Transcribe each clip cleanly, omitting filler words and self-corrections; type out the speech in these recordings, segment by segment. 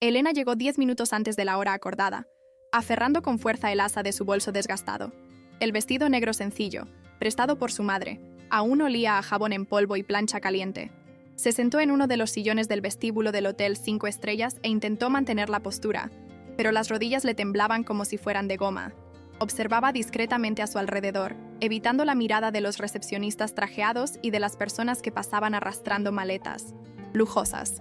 Elena llegó 10 minutos antes de la hora acordada, aferrando con fuerza el asa de su bolso desgastado. El vestido negro sencillo, prestado por su madre, aún olía a jabón en polvo y plancha caliente. Se sentó en uno de los sillones del vestíbulo del Hotel 5 Estrellas e intentó mantener la postura, pero las rodillas le temblaban como si fueran de goma. Observaba discretamente a su alrededor, evitando la mirada de los recepcionistas trajeados y de las personas que pasaban arrastrando maletas lujosas.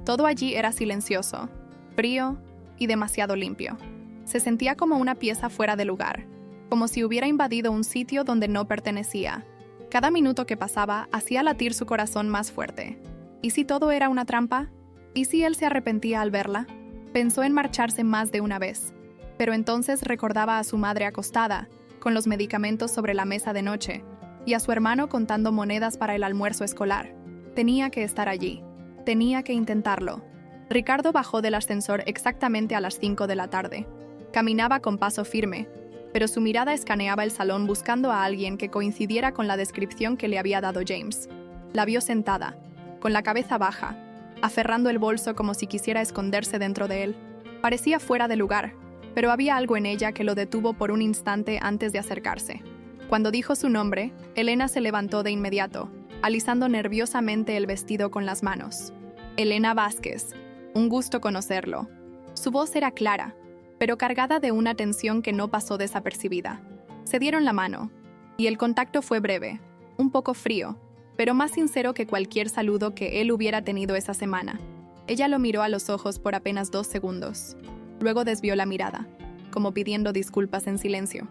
Todo allí era silencioso, frío y demasiado limpio. Se sentía como una pieza fuera de lugar, como si hubiera invadido un sitio donde no pertenecía. Cada minuto que pasaba hacía latir su corazón más fuerte. ¿Y si todo era una trampa? ¿Y si él se arrepentía al verla? Pensó en marcharse más de una vez, pero entonces recordaba a su madre acostada, con los medicamentos sobre la mesa de noche, y a su hermano contando monedas para el almuerzo escolar. Tenía que estar allí. Tenía que intentarlo. Ricardo bajó del ascensor exactamente a las 5 de la tarde. Caminaba con paso firme, pero su mirada escaneaba el salón buscando a alguien que coincidiera con la descripción que le había dado James. La vio sentada, con la cabeza baja, aferrando el bolso como si quisiera esconderse dentro de él. Parecía fuera de lugar, pero había algo en ella que lo detuvo por un instante antes de acercarse. Cuando dijo su nombre, Elena se levantó de inmediato, alisando nerviosamente el vestido con las manos. Elena Vázquez. Un gusto conocerlo. Su voz era clara, pero cargada de una tensión que no pasó desapercibida. Se dieron la mano, y el contacto fue breve, un poco frío, pero más sincero que cualquier saludo que él hubiera tenido esa semana. Ella lo miró a los ojos por apenas 2 segundos. Luego desvió la mirada, como pidiendo disculpas en silencio.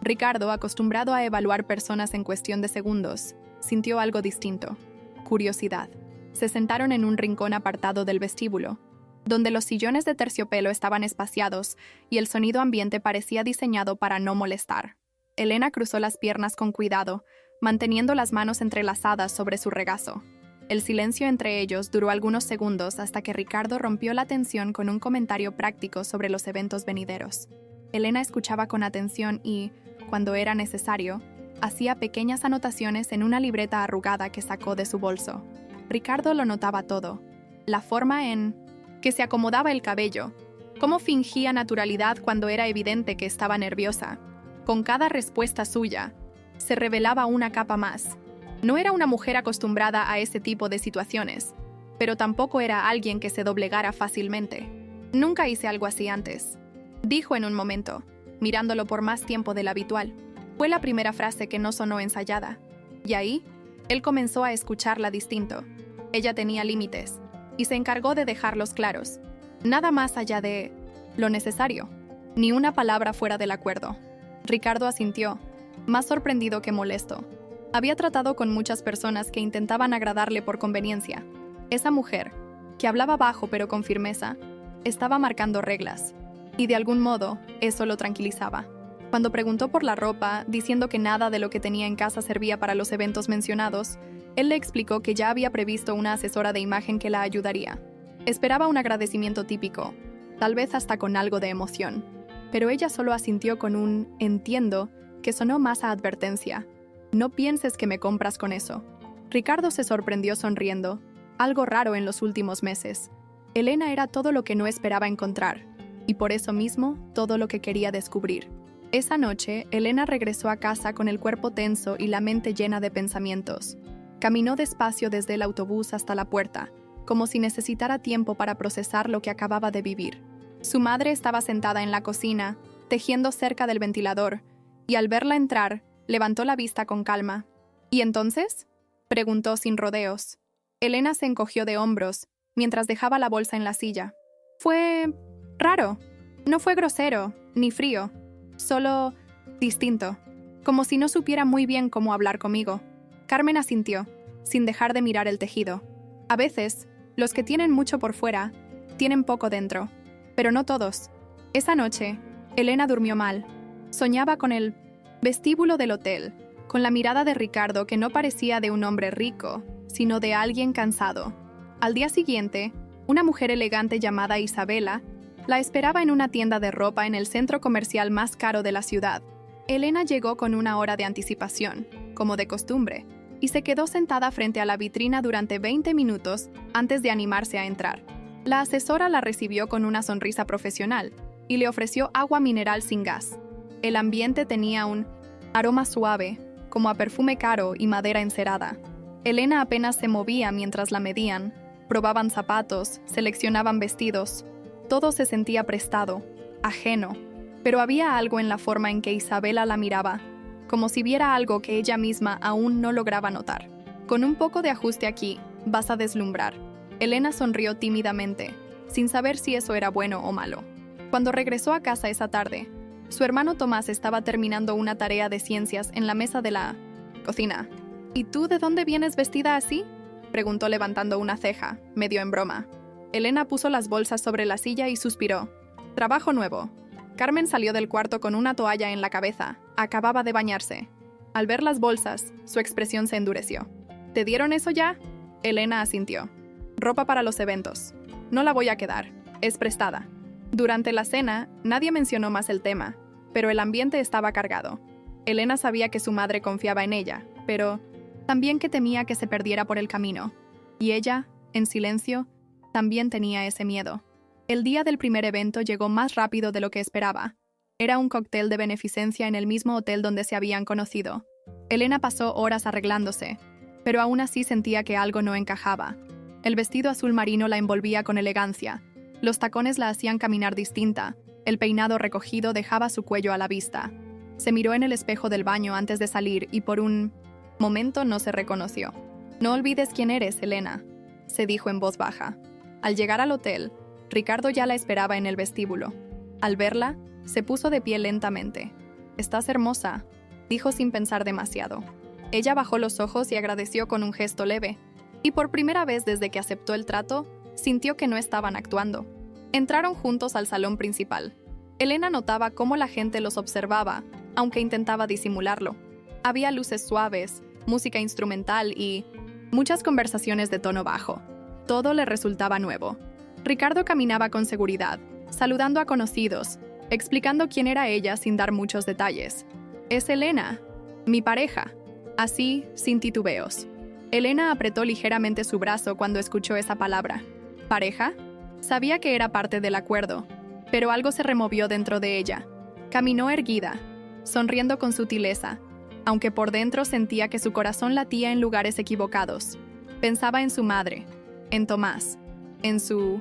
Ricardo, acostumbrado a evaluar personas en cuestión de segundos, sintió algo distinto: curiosidad. Se sentaron en un rincón apartado del vestíbulo, donde los sillones de terciopelo estaban espaciados y el sonido ambiente parecía diseñado para no molestar. Elena cruzó las piernas con cuidado, manteniendo las manos entrelazadas sobre su regazo. El silencio entre ellos duró algunos segundos hasta que Ricardo rompió la tensión con un comentario práctico sobre los eventos venideros. Elena escuchaba con atención y, cuando era necesario, hacía pequeñas anotaciones en una libreta arrugada que sacó de su bolso. Ricardo lo notaba todo: la forma en que se acomodaba el cabello, cómo fingía naturalidad cuando era evidente que estaba nerviosa. Con cada respuesta suya, se revelaba una capa más. No era una mujer acostumbrada a ese tipo de situaciones, pero tampoco era alguien que se doblegara fácilmente. «Nunca hice algo así antes», dijo en un momento, mirándolo por más tiempo del habitual. Fue la primera frase que no sonó ensayada. Y ahí, él comenzó a escucharla distinto. Ella tenía límites, y se encargó de dejarlos claros. Nada más allá de lo necesario. Ni una palabra fuera del acuerdo. Ricardo asintió, más sorprendido que molesto. Había tratado con muchas personas que intentaban agradarle por conveniencia. Esa mujer, que hablaba bajo pero con firmeza, estaba marcando reglas. Y de algún modo, eso lo tranquilizaba. Cuando preguntó por la ropa, diciendo que nada de lo que tenía en casa servía para los eventos mencionados, él le explicó que ya había previsto una asesora de imagen que la ayudaría. Esperaba un agradecimiento típico, tal vez hasta con algo de emoción, pero ella solo asintió con un «entiendo», que sonó más a advertencia. «No pienses que me compras con eso». Ricardo se sorprendió sonriendo, algo raro en los últimos meses. Elena era todo lo que no esperaba encontrar, y por eso mismo todo lo que quería descubrir. Esa noche, Elena regresó a casa con el cuerpo tenso y la mente llena de pensamientos. Caminó despacio desde el autobús hasta la puerta, como si necesitara tiempo para procesar lo que acababa de vivir. Su madre estaba sentada en la cocina, tejiendo cerca del ventilador, y al verla entrar, levantó la vista con calma. «¿Y entonces?», preguntó sin rodeos. Elena se encogió de hombros, mientras dejaba la bolsa en la silla. «Fue raro. No fue grosero, ni frío. Solo distinto. Como si no supiera muy bien cómo hablar conmigo». Carmen asintió, sin dejar de mirar el tejido. A veces, los que tienen mucho por fuera, tienen poco dentro. Pero no todos. Esa noche, Elena durmió mal. Soñaba con el vestíbulo del hotel, con la mirada de Ricardo que no parecía de un hombre rico, sino de alguien cansado. Al día siguiente, una mujer elegante llamada Isabela la esperaba en una tienda de ropa en el centro comercial más caro de la ciudad. Elena llegó con una hora de anticipación, como de costumbre, y se quedó sentada frente a la vitrina durante 20 minutos antes de animarse a entrar. La asesora la recibió con una sonrisa profesional y le ofreció agua mineral sin gas. El ambiente tenía un aroma suave, como a perfume caro y madera encerada. Elena apenas se movía mientras la medían, probaban zapatos, seleccionaban vestidos. Todo se sentía prestado, ajeno, pero había algo en la forma en que Isabela la miraba, como si viera algo que ella misma aún no lograba notar. Con un poco de ajuste aquí, vas a deslumbrar. Elena sonrió tímidamente, sin saber si eso era bueno o malo. Cuando regresó a casa esa tarde, su hermano Tomás estaba terminando una tarea de ciencias en la mesa de la cocina. ¿Y tú de dónde vienes vestida así?, preguntó levantando una ceja, medio en broma. Elena puso las bolsas sobre la silla y suspiró. Trabajo nuevo. Carmen salió del cuarto con una toalla en la cabeza. Acababa de bañarse. Al ver las bolsas, su expresión se endureció. ¿Te dieron eso ya? Elena asintió. Ropa para los eventos. No la voy a quedar. Es prestada. Durante la cena, nadie mencionó más el tema, pero el ambiente estaba cargado. Elena sabía que su madre confiaba en ella, pero también que temía que se perdiera por el camino. Y ella, en silencio, también tenía ese miedo. El día del primer evento llegó más rápido de lo que esperaba. Era un cóctel de beneficencia en el mismo hotel donde se habían conocido. Elena pasó horas arreglándose, pero aún así sentía que algo no encajaba. El vestido azul marino la envolvía con elegancia. Los tacones la hacían caminar distinta. El peinado recogido dejaba su cuello a la vista. Se miró en el espejo del baño antes de salir y por un momento no se reconoció. No olvides quién eres, Elena, se dijo en voz baja. Al llegar al hotel, Ricardo ya la esperaba en el vestíbulo. Al verla, se puso de pie lentamente. «Estás hermosa», dijo sin pensar demasiado. Ella bajó los ojos y agradeció con un gesto leve. Y por primera vez desde que aceptó el trato, sintió que no estaban actuando. Entraron juntos al salón principal. Elena notaba cómo la gente los observaba, aunque intentaba disimularlo. Había luces suaves, música instrumental y muchas conversaciones de tono bajo. Todo le resultaba nuevo. Ricardo caminaba con seguridad, saludando a conocidos, explicando quién era ella sin dar muchos detalles. «Es Elena, mi pareja», así, sin titubeos. Elena apretó ligeramente su brazo cuando escuchó esa palabra. ¿Pareja? Sabía que era parte del acuerdo, pero algo se removió dentro de ella. Caminó erguida, sonriendo con sutileza, aunque por dentro sentía que su corazón latía en lugares equivocados. Pensaba en su madre, en Tomás, en su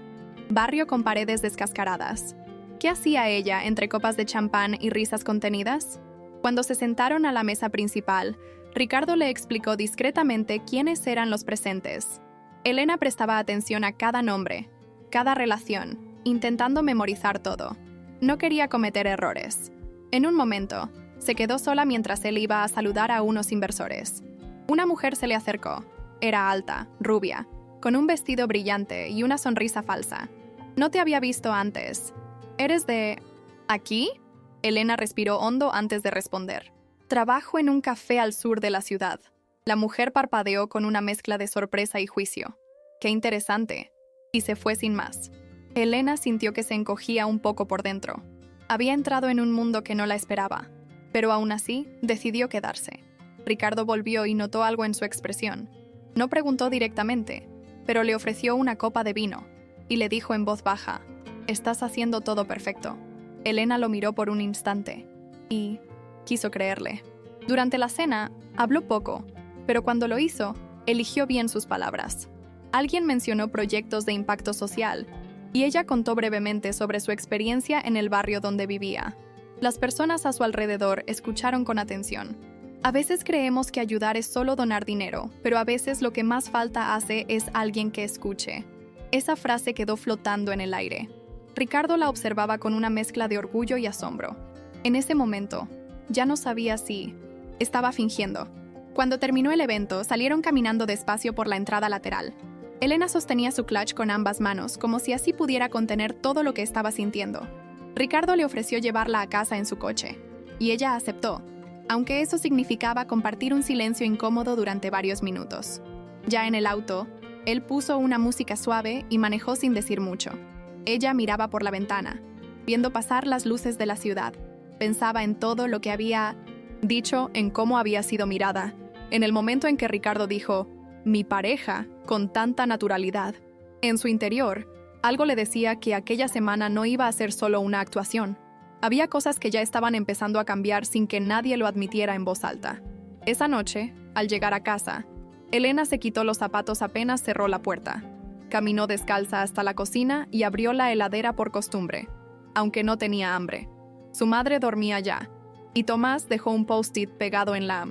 barrio con paredes descascaradas. ¿Qué hacía ella entre copas de champán y risas contenidas? Cuando se sentaron a la mesa principal, Ricardo le explicó discretamente quiénes eran los presentes. Elena prestaba atención a cada nombre, cada relación, intentando memorizar todo. No quería cometer errores. En un momento, se quedó sola mientras él iba a saludar a unos inversores. Una mujer se le acercó. Era alta, rubia, con un vestido brillante y una sonrisa falsa. «No te había visto antes. ¿Eres de aquí?» Elena respiró hondo antes de responder. «Trabajo en un café al sur de la ciudad». La mujer parpadeó con una mezcla de sorpresa y juicio. «Qué interesante», y se fue sin más. Elena sintió que se encogía un poco por dentro. Había entrado en un mundo que no la esperaba, pero aún así decidió quedarse. Ricardo volvió y notó algo en su expresión. No preguntó directamente, pero le ofreció una copa de vino y le dijo en voz baja: «Estás haciendo todo perfecto». Elena lo miró por un instante y quiso creerle. Durante la cena, habló poco, pero cuando lo hizo, eligió bien sus palabras. Alguien mencionó proyectos de impacto social, y ella contó brevemente sobre su experiencia en el barrio donde vivía. Las personas a su alrededor escucharon con atención. A veces creemos que ayudar es solo donar dinero, pero a veces lo que más falta hace es alguien que escuche. Esa frase quedó flotando en el aire. Ricardo la observaba con una mezcla de orgullo y asombro. En ese momento, ya no sabía si estaba fingiendo. Cuando terminó el evento, salieron caminando despacio por la entrada lateral. Elena sostenía su clutch con ambas manos, como si así pudiera contener todo lo que estaba sintiendo. Ricardo le ofreció llevarla a casa en su coche, y ella aceptó, aunque eso significaba compartir un silencio incómodo durante varios minutos. Ya en el auto, él puso una música suave y manejó sin decir mucho. Ella miraba por la ventana, viendo pasar las luces de la ciudad. Pensaba en todo lo que había dicho, en cómo había sido mirada. En el momento en que Ricardo dijo «mi pareja» con tanta naturalidad, en su interior, Algo le decía que aquella semana no iba a ser solo una actuación. Había cosas que ya estaban empezando a cambiar sin que nadie lo admitiera en voz alta. Esa noche, al llegar a casa, Elena se quitó los zapatos apenas cerró la puerta. Caminó descalza hasta la cocina y abrió la heladera por costumbre, aunque no tenía hambre. Su madre dormía ya, y Tomás dejó un post-it pegado en la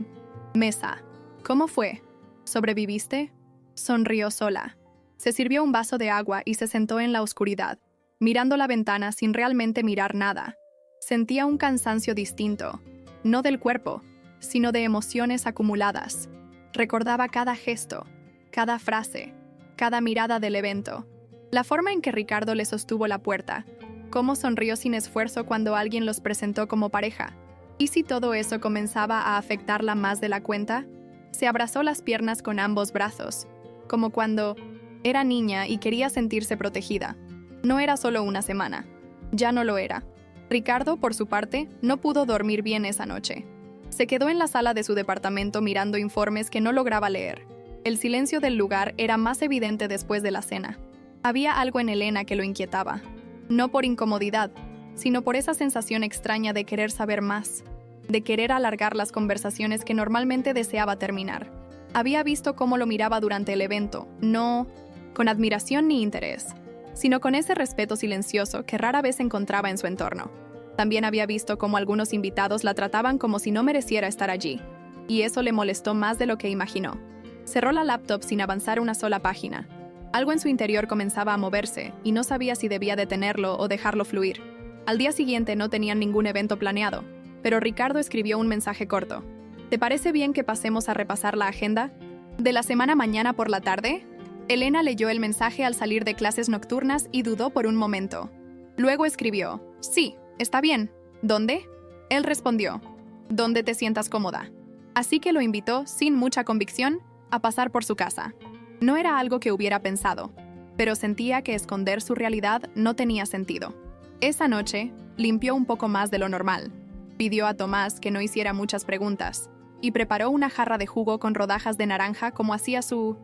mesa. ¿Cómo fue? ¿Sobreviviste? Sonrió sola. Se sirvió un vaso de agua y se sentó en la oscuridad, mirando la ventana sin realmente mirar nada. Sentía un cansancio distinto, no del cuerpo, sino de emociones acumuladas. Recordaba cada gesto, cada frase, cada mirada del evento, la forma en que Ricardo le sostuvo la puerta, cómo sonrió sin esfuerzo cuando alguien los presentó como pareja. ¿Y si todo eso comenzaba a afectarla más de la cuenta? Se abrazó las piernas con ambos brazos, como cuando era niña y quería sentirse protegida. No era solo una semana, ya no lo era. Ricardo, por su parte, no pudo dormir bien esa noche. Se quedó en la sala de su departamento mirando informes que no lograba leer. El silencio del lugar era más evidente después de la cena. Había algo en Elena que lo inquietaba. No por incomodidad, sino por esa sensación extraña de querer saber más, de querer alargar las conversaciones que normalmente deseaba terminar. Había visto cómo lo miraba durante el evento, no con admiración ni interés, sino con ese respeto silencioso que rara vez encontraba en su entorno. También había visto cómo algunos invitados la trataban como si no mereciera estar allí, y eso le molestó más de lo que imaginó. Cerró la laptop sin avanzar una sola página. Algo en su interior comenzaba a moverse, y no sabía si debía detenerlo o dejarlo fluir. Al día siguiente no tenían ningún evento planeado, pero Ricardo escribió un mensaje corto. ¿Te parece bien que pasemos a repasar la agenda de la semana mañana por la tarde? Elena leyó el mensaje al salir de clases nocturnas y dudó por un momento. Luego escribió, sí, está bien. ¿Dónde? Él respondió, donde te sientas cómoda. Así que lo invitó, sin mucha convicción, a pasar por su casa. No era algo que hubiera pensado, pero sentía que esconder su realidad no tenía sentido. Esa noche, limpió un poco más de lo normal. Pidió a Tomás que no hiciera muchas preguntas, y preparó una jarra de jugo con rodajas de naranja como hacía su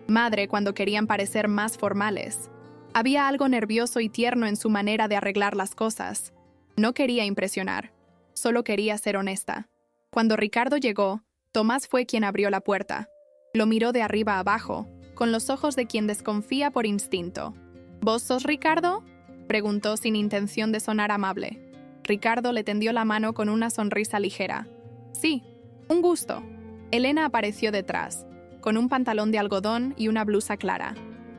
madre cuando querían parecer más formales. Había algo nervioso y tierno en su manera de arreglar las cosas. No quería impresionar, solo quería ser honesta. Cuando Ricardo llegó, Tomás fue quien abrió la puerta. Lo miró de arriba a abajo, con los ojos de quien desconfía por instinto. ¿Vos sos Ricardo?, preguntó sin intención de sonar amable. Ricardo le tendió la mano con una sonrisa ligera. Sí, un gusto. Elena apareció detrás, con un pantalón de algodón y una blusa clara.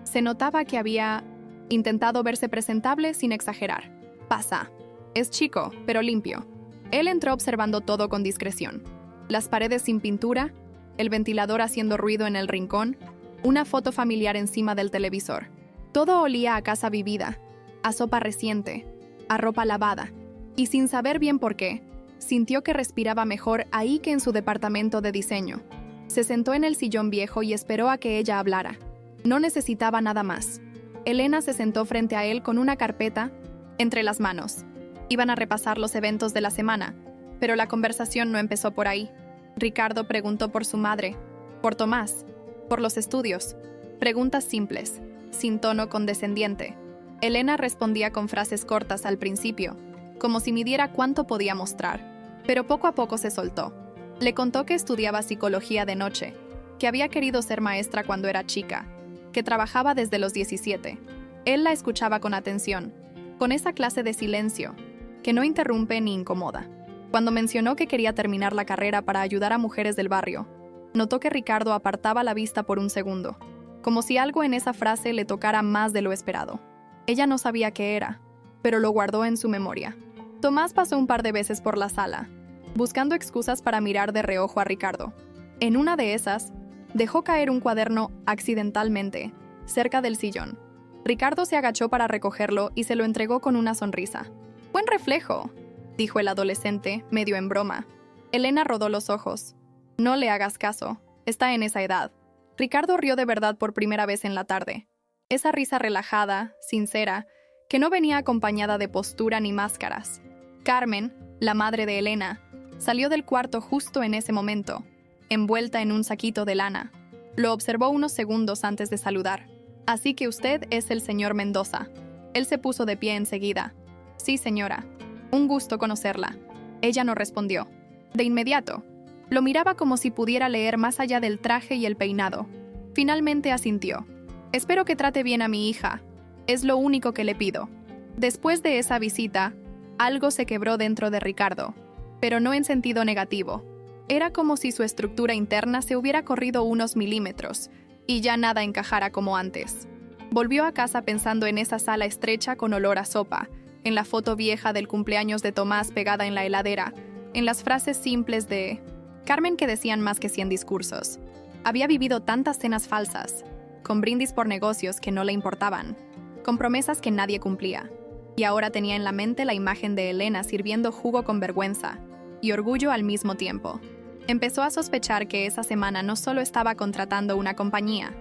Se notaba que había intentado verse presentable sin exagerar. Pasa. Es chico, pero limpio. Él entró observando todo con discreción. Las paredes sin pintura, el ventilador haciendo ruido en el rincón, una foto familiar encima del televisor. Todo olía a casa vivida, a sopa reciente, a ropa lavada. Y sin saber bien por qué, sintió que respiraba mejor ahí que en su departamento de diseño. Se sentó en el sillón viejo y esperó a que ella hablara. No necesitaba nada más. Elena se sentó frente a él con una carpeta entre las manos. Iban a repasar los eventos de la semana, pero la conversación no empezó por ahí. Ricardo preguntó por su madre, por Tomás, por los estudios. Preguntas simples, sin tono condescendiente. Elena respondía con frases cortas al principio, como si midiera cuánto podía mostrar, pero poco a poco se soltó. Le contó que estudiaba psicología de noche, que había querido ser maestra cuando era chica, que trabajaba desde los 17. Él la escuchaba con atención, con esa clase de silencio, que no interrumpe ni incomoda. Cuando mencionó que quería terminar la carrera para ayudar a mujeres del barrio, notó que Ricardo apartaba la vista por un segundo, como si algo en esa frase le tocara más de lo esperado. Ella no sabía qué era, pero lo guardó en su memoria. Tomás pasó un par de veces por la sala, buscando excusas para mirar de reojo a Ricardo. En una de esas, dejó caer un cuaderno accidentalmente, cerca del sillón. Ricardo se agachó para recogerlo y se lo entregó con una sonrisa. «Buen reflejo», dijo el adolescente, medio en broma. Elena rodó los ojos. «No le hagas caso, está en esa edad». Ricardo rió de verdad por primera vez en la tarde. Esa risa relajada, sincera, que no venía acompañada de postura ni máscaras. Carmen, la madre de Elena, salió del cuarto justo en ese momento, envuelta en un saquito de lana. Lo observó unos segundos antes de saludar. «Así que usted es el señor Mendoza». Él se puso de pie enseguida. «Sí, señora. Un gusto conocerla». Ella no respondió. De inmediato, lo miraba como si pudiera leer más allá del traje y el peinado. Finalmente asintió. «Espero que trate bien a mi hija. Es lo único que le pido». Después de esa visita, algo se quebró dentro de Ricardo, pero no en sentido negativo. Era como si su estructura interna se hubiera corrido unos milímetros y ya nada encajara como antes. Volvió a casa pensando en esa sala estrecha con olor a sopa, en la foto vieja del cumpleaños de Tomás pegada en la heladera, en las frases simples de Carmen que decían más que 100 discursos. Había vivido tantas cenas falsas, con brindis por negocios que no le importaban, con promesas que nadie cumplía. Y ahora tenía en la mente la imagen de Elena sirviendo jugo con vergüenza y orgullo al mismo tiempo. Empezó a sospechar que esa semana no solo estaba contratando una compañía,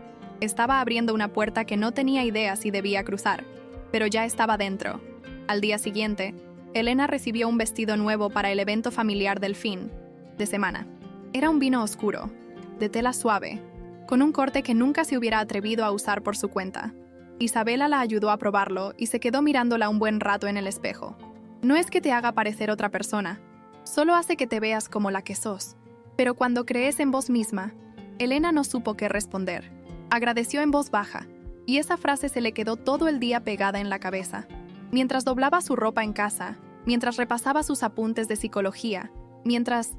estaba abriendo una puerta que no tenía idea si debía cruzar, pero ya estaba dentro. Al día siguiente, Elena recibió un vestido nuevo para el evento familiar del fin de semana. Era un vino oscuro, de tela suave, con un corte que nunca se hubiera atrevido a usar por su cuenta. Isabela la ayudó a probarlo y se quedó mirándola un buen rato en el espejo. No es que te haga parecer otra persona, solo hace que te veas como la que sos. Pero cuando crees en vos misma, Elena no supo qué responder. Agradeció en voz baja, y esa frase se le quedó todo el día pegada en la cabeza. Mientras doblaba su ropa en casa, mientras repasaba sus apuntes de psicología, mientras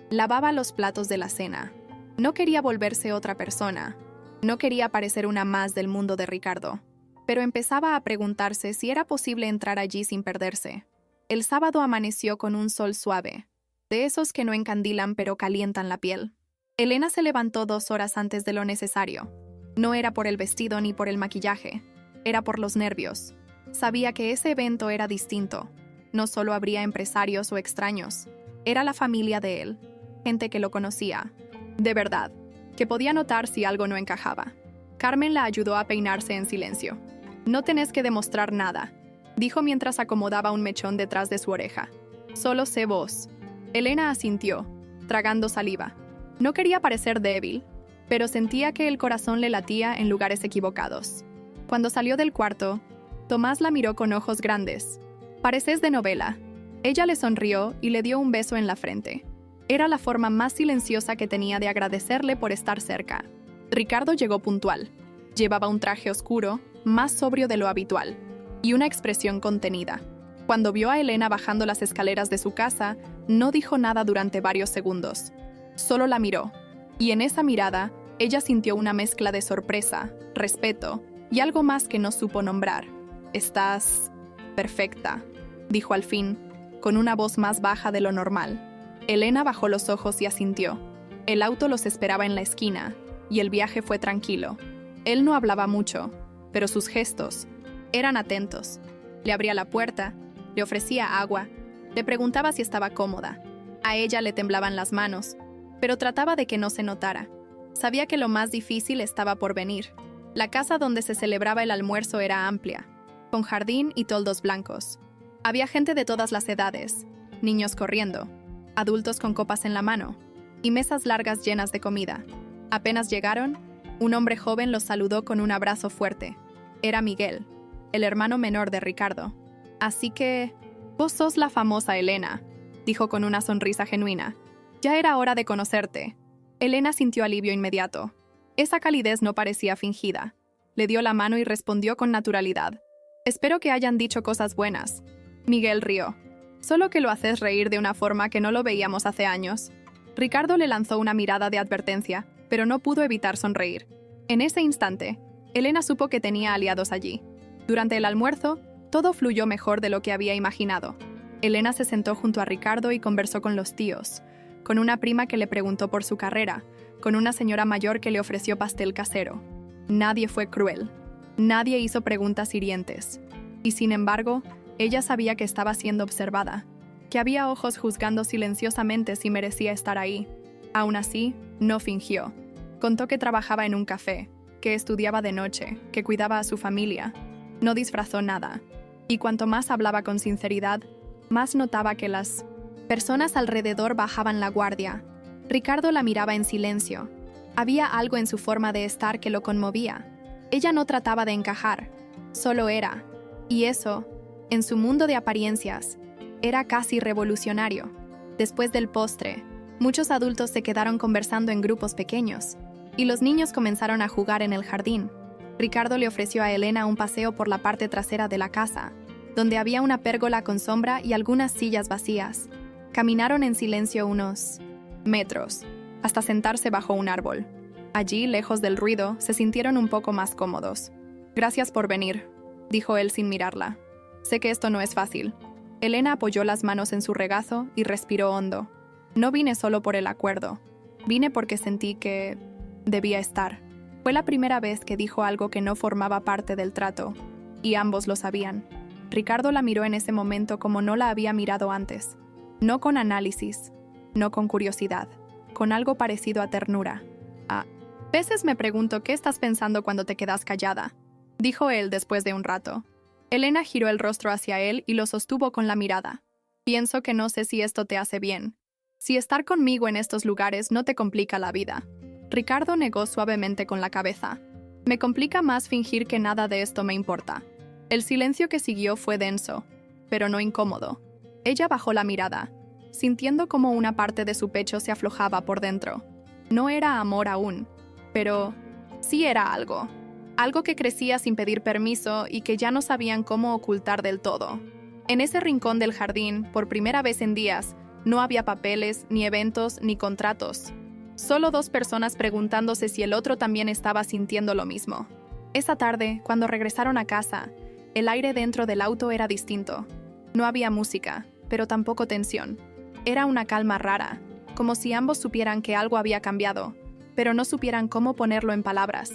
lavaba los platos de la cena. No quería volverse otra persona, no quería parecer una más del mundo de Ricardo. Pero empezaba a preguntarse si era posible entrar allí sin perderse. El sábado amaneció con un sol suave, de esos que no encandilan pero calientan la piel. Elena se levantó 2 horas antes de lo necesario. No era por el vestido ni por el maquillaje, era por los nervios. Sabía que ese evento era distinto. No solo habría empresarios o extraños, era la familia de él, gente que lo conocía, de verdad, que podía notar si algo no encajaba. Carmen la ayudó a peinarse en silencio. «No tenés que demostrar nada», dijo mientras acomodaba un mechón detrás de su oreja. «Solo sé vos». Elena asintió, tragando saliva. No quería parecer débil, pero sentía que el corazón le latía en lugares equivocados. Cuando salió del cuarto, Tomás la miró con ojos grandes. «Pareces de novela». Ella le sonrió y le dio un beso en la frente. Era la forma más silenciosa que tenía de agradecerle por estar cerca. Ricardo llegó puntual. Llevaba un traje oscuro, más sobrio de lo habitual, y una expresión contenida. Cuando vio a Elena bajando las escaleras de su casa, no dijo nada durante varios segundos. Solo la miró, y en esa mirada, ella sintió una mezcla de sorpresa, respeto y algo más que no supo nombrar. «Estás perfecta», dijo al fin, con una voz más baja de lo normal. Elena bajó los ojos y asintió. El auto los esperaba en la esquina, y el viaje fue tranquilo. Él no hablaba mucho, pero sus gestos eran atentos. Le abría la puerta, le ofrecía agua, le preguntaba si estaba cómoda. A ella le temblaban las manos, pero trataba de que no se notara. Sabía que lo más difícil estaba por venir. La casa donde se celebraba el almuerzo era amplia, con jardín y toldos blancos. Había gente de todas las edades, niños corriendo, adultos con copas en la mano, y mesas largas llenas de comida. Apenas llegaron, un hombre joven los saludó con un abrazo fuerte. Era Miguel, el hermano menor de Ricardo. «Así que, vos sos la famosa Elena», dijo con una sonrisa genuina. «Ya era hora de conocerte». Elena sintió alivio inmediato. Esa calidez no parecía fingida. Le dio la mano y respondió con naturalidad. «Espero que hayan dicho cosas buenas». Miguel rió. «Solo que lo haces reír de una forma que no lo veíamos hace años». Ricardo le lanzó una mirada de advertencia, pero no pudo evitar sonreír. En ese instante, Elena supo que tenía aliados allí. Durante el almuerzo, todo fluyó mejor de lo que había imaginado. Elena se sentó junto a Ricardo y conversó con los tíos, con una prima que le preguntó por su carrera, con una señora mayor que le ofreció pastel casero. Nadie fue cruel. Nadie hizo preguntas hirientes. Y sin embargo, ella sabía que estaba siendo observada, que había ojos juzgando silenciosamente si merecía estar ahí. Aún así, no fingió. Contó que trabajaba en un café, que estudiaba de noche, que cuidaba a su familia. No disfrazó nada. Y cuanto más hablaba con sinceridad, más notaba que las personas alrededor bajaban la guardia. Ricardo la miraba en silencio. Había algo en su forma de estar que lo conmovía. Ella no trataba de encajar, solo era. Y eso, en su mundo de apariencias, era casi revolucionario. Después del postre, muchos adultos se quedaron conversando en grupos pequeños, y los niños comenzaron a jugar en el jardín. Ricardo le ofreció a Elena un paseo por la parte trasera de la casa, donde había una pérgola con sombra y algunas sillas vacías. Caminaron en silencio unos metros, hasta sentarse bajo un árbol. Allí, lejos del ruido, se sintieron un poco más cómodos. «Gracias por venir», dijo él sin mirarla. «Sé que esto no es fácil». Elena apoyó las manos en su regazo y respiró hondo. «No vine solo por el acuerdo. Vine porque sentí que debía estar». Fue la primera vez que dijo algo que no formaba parte del trato, y ambos lo sabían. Ricardo la miró en ese momento como no la había mirado antes. No con análisis, no con curiosidad, con algo parecido a ternura. «A veces me pregunto qué estás pensando cuando te quedas callada», dijo él después de un rato. Elena giró el rostro hacia él y lo sostuvo con la mirada. «Pienso que no sé si esto te hace bien. Si estar conmigo en estos lugares no te complica la vida». Ricardo negó suavemente con la cabeza. «Me complica más fingir que nada de esto me importa». El silencio que siguió fue denso, pero no incómodo. Ella bajó la mirada, sintiendo como una parte de su pecho se aflojaba por dentro. No era amor aún, pero sí era algo. Algo que crecía sin pedir permiso y que ya no sabían cómo ocultar del todo. En ese rincón del jardín, por primera vez en días, no había papeles, ni eventos, ni contratos. Solo dos personas preguntándose si el otro también estaba sintiendo lo mismo. Esa tarde, cuando regresaron a casa, el aire dentro del auto era distinto. No había música, pero tampoco tensión. Era una calma rara, como si ambos supieran que algo había cambiado, pero no supieran cómo ponerlo en palabras.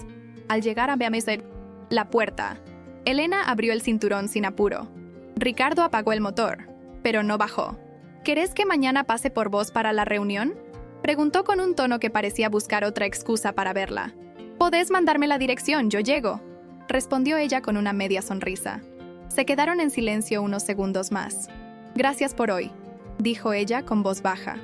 Al llegar a la puerta, Elena abrió el cinturón sin apuro. Ricardo apagó el motor, pero no bajó. «¿Querés que mañana pase por vos para la reunión?», preguntó con un tono que parecía buscar otra excusa para verla. «Podés mandarme la dirección, yo llego», respondió ella con una media sonrisa. Se quedaron en silencio unos segundos más. «Gracias por hoy», dijo ella con voz baja.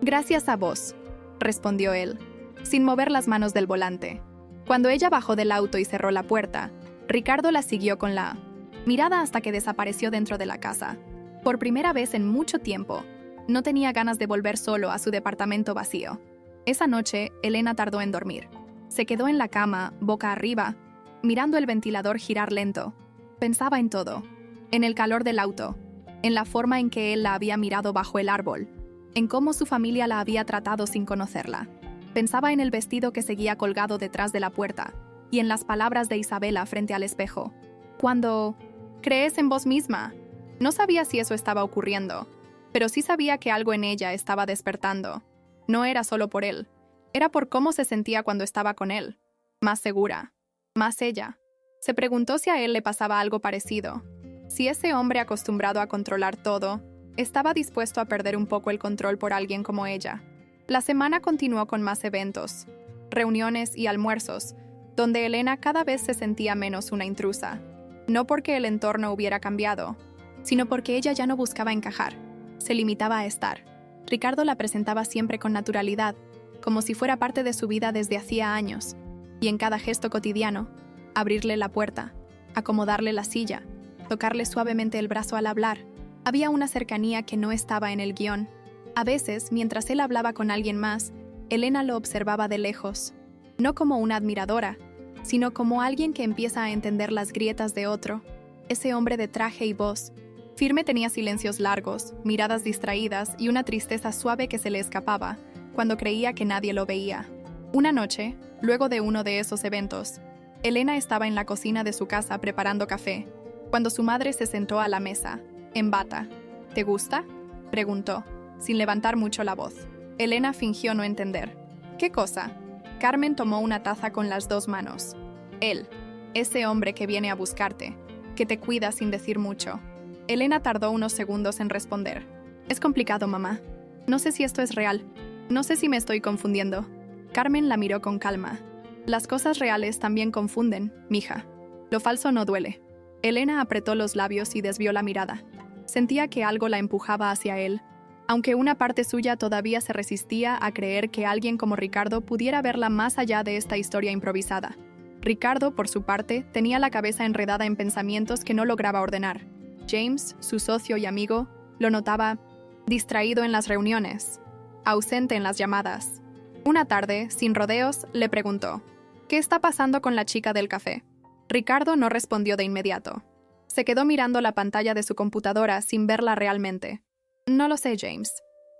«Gracias a vos», respondió él, sin mover las manos del volante. Cuando ella bajó del auto y cerró la puerta, Ricardo la siguió con la mirada hasta que desapareció dentro de la casa. Por primera vez en mucho tiempo, no tenía ganas de volver solo a su departamento vacío. Esa noche, Elena tardó en dormir. Se quedó en la cama, boca arriba, mirando el ventilador girar lento. Pensaba en todo. En el calor del auto, en la forma en que él la había mirado bajo el árbol, en cómo su familia la había tratado sin conocerla. Pensaba en el vestido que seguía colgado detrás de la puerta y en las palabras de Isabela frente al espejo. Cuando crees en vos misma. No sabía si eso estaba ocurriendo, pero sí sabía que algo en ella estaba despertando. No era solo por él, era por cómo se sentía cuando estaba con él. Más segura, más ella. Se preguntó si a él le pasaba algo parecido. Si ese hombre acostumbrado a controlar todo, estaba dispuesto a perder un poco el control por alguien como ella. La semana continuó con más eventos, reuniones y almuerzos, donde Elena cada vez se sentía menos una intrusa. No porque el entorno hubiera cambiado, sino porque ella ya no buscaba encajar, se limitaba a estar. Ricardo la presentaba siempre con naturalidad, como si fuera parte de su vida desde hacía años, y en cada gesto cotidiano, abrirle la puerta, acomodarle la silla, tocarle suavemente el brazo al hablar, había una cercanía que no estaba en el guión. A veces, mientras él hablaba con alguien más, Elena lo observaba de lejos, no como una admiradora, sino como alguien que empieza a entender las grietas de otro. Ese hombre de traje y voz, firme, tenía silencios largos, miradas distraídas y una tristeza suave que se le escapaba cuando creía que nadie lo veía. Una noche, luego de uno de esos eventos, Elena estaba en la cocina de su casa preparando café, cuando su madre se sentó a la mesa, en bata. «¿Te gusta?», preguntó, sin levantar mucho la voz. Elena fingió no entender. «¿Qué cosa?». Carmen tomó una taza con las dos manos. «Él, ese hombre que viene a buscarte, que te cuida sin decir mucho». Elena tardó unos segundos en responder. «Es complicado, mamá. No sé si esto es real. No sé si me estoy confundiendo». Carmen la miró con calma. «Las cosas reales también confunden, mija. Lo falso no duele». Elena apretó los labios y desvió la mirada. Sentía que algo la empujaba hacia él, aunque una parte suya todavía se resistía a creer que alguien como Ricardo pudiera verla más allá de esta historia improvisada. Ricardo, por su parte, tenía la cabeza enredada en pensamientos que no lograba ordenar. James, su socio y amigo, lo notaba distraído en las reuniones, ausente en las llamadas. Una tarde, sin rodeos, le preguntó: ¿qué está pasando con la chica del café? Ricardo no respondió de inmediato. Se quedó mirando la pantalla de su computadora sin verla realmente. No lo sé, James.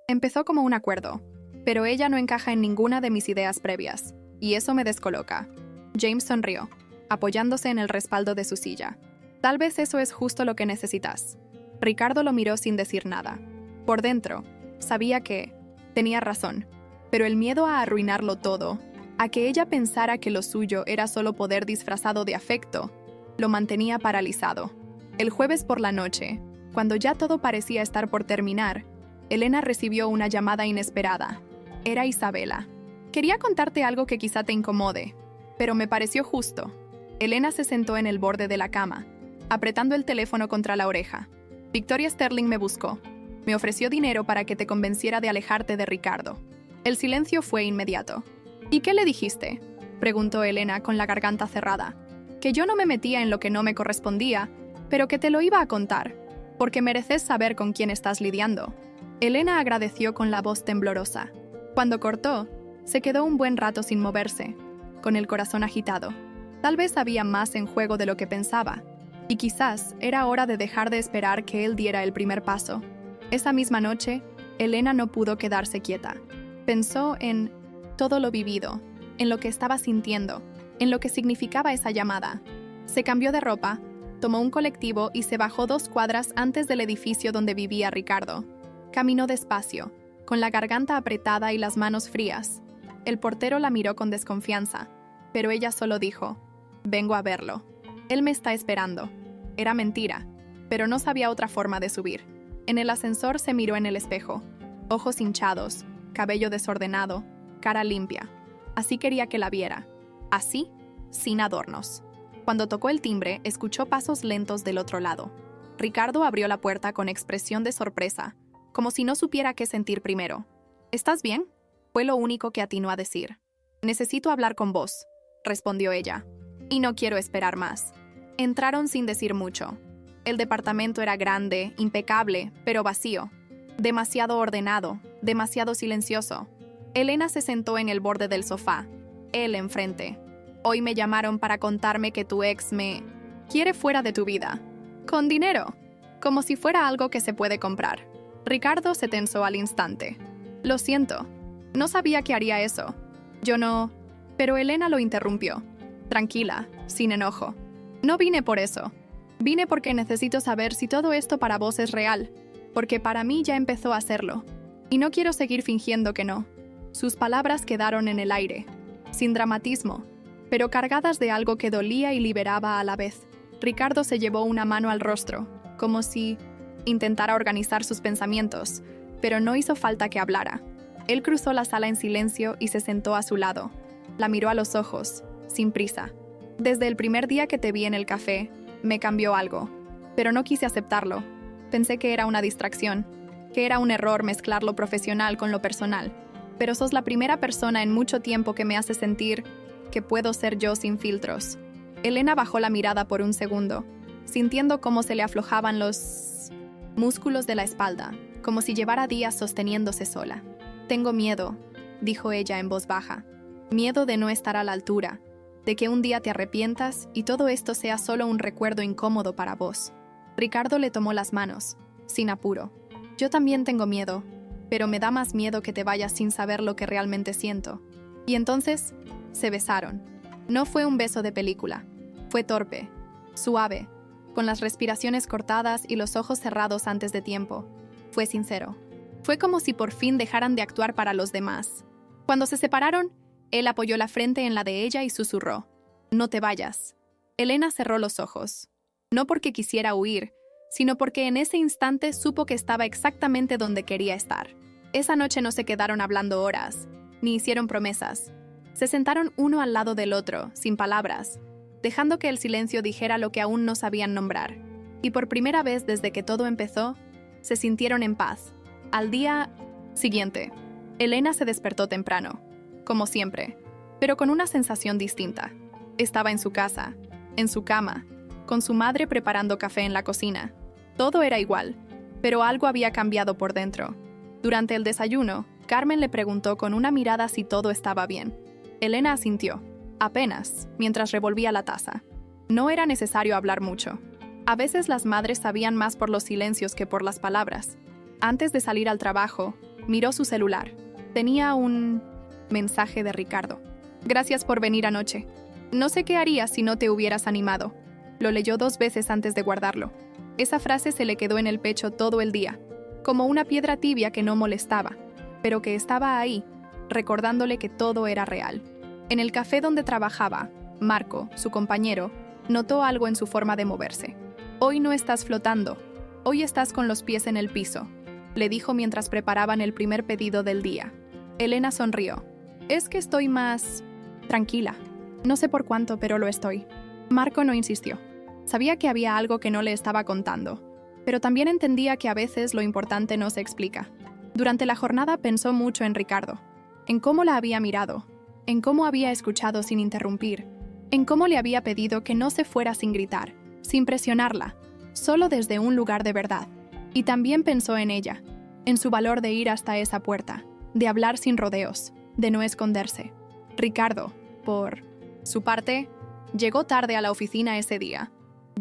Empezó como un acuerdo, pero ella no encaja en ninguna de mis ideas previas, y eso me descoloca. James sonrió, apoyándose en el respaldo de su silla. Tal vez eso es justo lo que necesitas. Ricardo lo miró sin decir nada. Por dentro, sabía que tenía razón, pero el miedo a arruinarlo todo, a que ella pensara que lo suyo era solo poder disfrazado de afecto, lo mantenía paralizado. El jueves por la noche, cuando ya todo parecía estar por terminar, Elena recibió una llamada inesperada. Era Isabela. Quería contarte algo que quizá te incomode, pero me pareció justo. Elena se sentó en el borde de la cama, apretando el teléfono contra la oreja. Victoria Sterling me buscó. Me ofreció dinero para que te convenciera de alejarte de Ricardo. El silencio fue inmediato. ¿Y qué le dijiste?, preguntó Elena con la garganta cerrada. Que yo no me metía en lo que no me correspondía, pero que te lo iba a contar, porque mereces saber con quién estás lidiando. Elena agradeció con la voz temblorosa. Cuando cortó, se quedó un buen rato sin moverse, con el corazón agitado. Tal vez había más en juego de lo que pensaba, y quizás era hora de dejar de esperar que él diera el primer paso. Esa misma noche, Elena no pudo quedarse quieta. Pensó en todo lo vivido, en lo que estaba sintiendo, en lo que significaba esa llamada. Se cambió de ropa, tomó un colectivo y se bajó 2 cuadras antes del edificio donde vivía Ricardo. Caminó despacio, con la garganta apretada y las manos frías. El portero la miró con desconfianza, pero ella solo dijo: «Vengo a verlo. Él me está esperando». Era mentira, pero no sabía otra forma de subir. En el ascensor se miró en el espejo. Ojos hinchados, cabello desordenado, cara limpia. Así quería que la viera. Así, sin adornos. Cuando tocó el timbre, escuchó pasos lentos del otro lado. Ricardo abrió la puerta con expresión de sorpresa, como si no supiera qué sentir primero. «¿Estás bien?», fue lo único que atinó a decir. «Necesito hablar con vos», respondió ella. «Y no quiero esperar más». Entraron sin decir mucho. El departamento era grande, impecable, pero vacío. Demasiado ordenado, demasiado silencioso. Elena se sentó en el borde del sofá, él enfrente. «Hoy me llamaron para contarme que tu ex me quiere fuera de tu vida. Con dinero. Como si fuera algo que se puede comprar». Ricardo se tensó al instante. «Lo siento. No sabía que haría eso. Yo no...». Pero Elena lo interrumpió. Tranquila, sin enojo. «No vine por eso. Vine porque necesito saber si todo esto para vos es real, porque para mí ya empezó a serlo. Y no quiero seguir fingiendo que no». Sus palabras quedaron en el aire, sin dramatismo, pero cargadas de algo que dolía y liberaba a la vez. Ricardo se llevó una mano al rostro, como si intentara organizar sus pensamientos, pero no hizo falta que hablara. Él cruzó la sala en silencio y se sentó a su lado. La miró a los ojos, sin prisa. «Desde el primer día que te vi en el café, me cambió algo, pero no quise aceptarlo. Pensé que era una distracción, que era un error mezclar lo profesional con lo personal. Pero sos la primera persona en mucho tiempo que me hace sentir que puedo ser yo sin filtros». Elena bajó la mirada por un segundo, sintiendo cómo se le aflojaban los músculos de la espalda, como si llevara días sosteniéndose sola. «Tengo miedo», dijo ella en voz baja. «Miedo de no estar a la altura, de que un día te arrepientas y todo esto sea solo un recuerdo incómodo para vos». Ricardo le tomó las manos, sin apuro. «Yo también tengo miedo, pero me da más miedo que te vayas sin saber lo que realmente siento». Y entonces se besaron. No fue un beso de película. Fue torpe, suave, con las respiraciones cortadas y los ojos cerrados antes de tiempo. Fue sincero. Fue como si por fin dejaran de actuar para los demás. Cuando se separaron, él apoyó la frente en la de ella y susurró: «No te vayas». Elena cerró los ojos. No porque quisiera huir, sino porque en ese instante supo que estaba exactamente donde quería estar. Esa noche no se quedaron hablando horas, ni hicieron promesas. Se sentaron uno al lado del otro, sin palabras, dejando que el silencio dijera lo que aún no sabían nombrar. Y por primera vez desde que todo empezó, se sintieron en paz. Al día siguiente, Elena se despertó temprano, como siempre, pero con una sensación distinta. Estaba en su casa, en su cama, con su madre preparando café en la cocina. Todo era igual, pero algo había cambiado por dentro. Durante el desayuno, Carmen le preguntó con una mirada si todo estaba bien. Elena asintió, apenas, mientras revolvía la taza. No era necesario hablar mucho. A veces las madres sabían más por los silencios que por las palabras. Antes de salir al trabajo, miró su celular. Tenía un mensaje de Ricardo. Gracias por venir anoche. No sé qué harías si no te hubieras animado. Lo leyó 2 veces antes de guardarlo. Esa frase se le quedó en el pecho todo el día, como una piedra tibia que no molestaba, pero que estaba ahí, recordándole que todo era real. En el café donde trabajaba, Marco, su compañero, notó algo en su forma de moverse. Hoy no estás flotando, hoy estás con los pies en el piso, le dijo mientras preparaban el primer pedido del día. Elena sonrió. Es que estoy más tranquila. No sé por cuánto, pero lo estoy. Marco no insistió. Sabía que había algo que no le estaba contando, pero también entendía que a veces lo importante no se explica. Durante la jornada pensó mucho en Ricardo, en cómo la había mirado, en cómo había escuchado sin interrumpir, en cómo le había pedido que no se fuera sin gritar, sin presionarla, solo desde un lugar de verdad. Y también pensó en ella, en su valor de ir hasta esa puerta, de hablar sin rodeos, de no esconderse. Ricardo, por su parte, llegó tarde a la oficina ese día.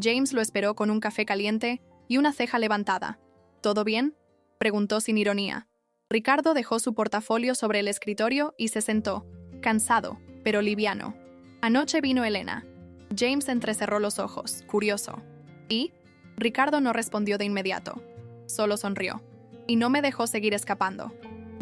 James lo esperó con un café caliente y una ceja levantada. ¿Todo bien?, preguntó sin ironía. Ricardo dejó su portafolio sobre el escritorio y se sentó, cansado, pero liviano. Anoche vino Elena. James entrecerró los ojos, curioso. ¿Y? Ricardo no respondió de inmediato. Solo sonrió. Y no me dejó seguir escapando.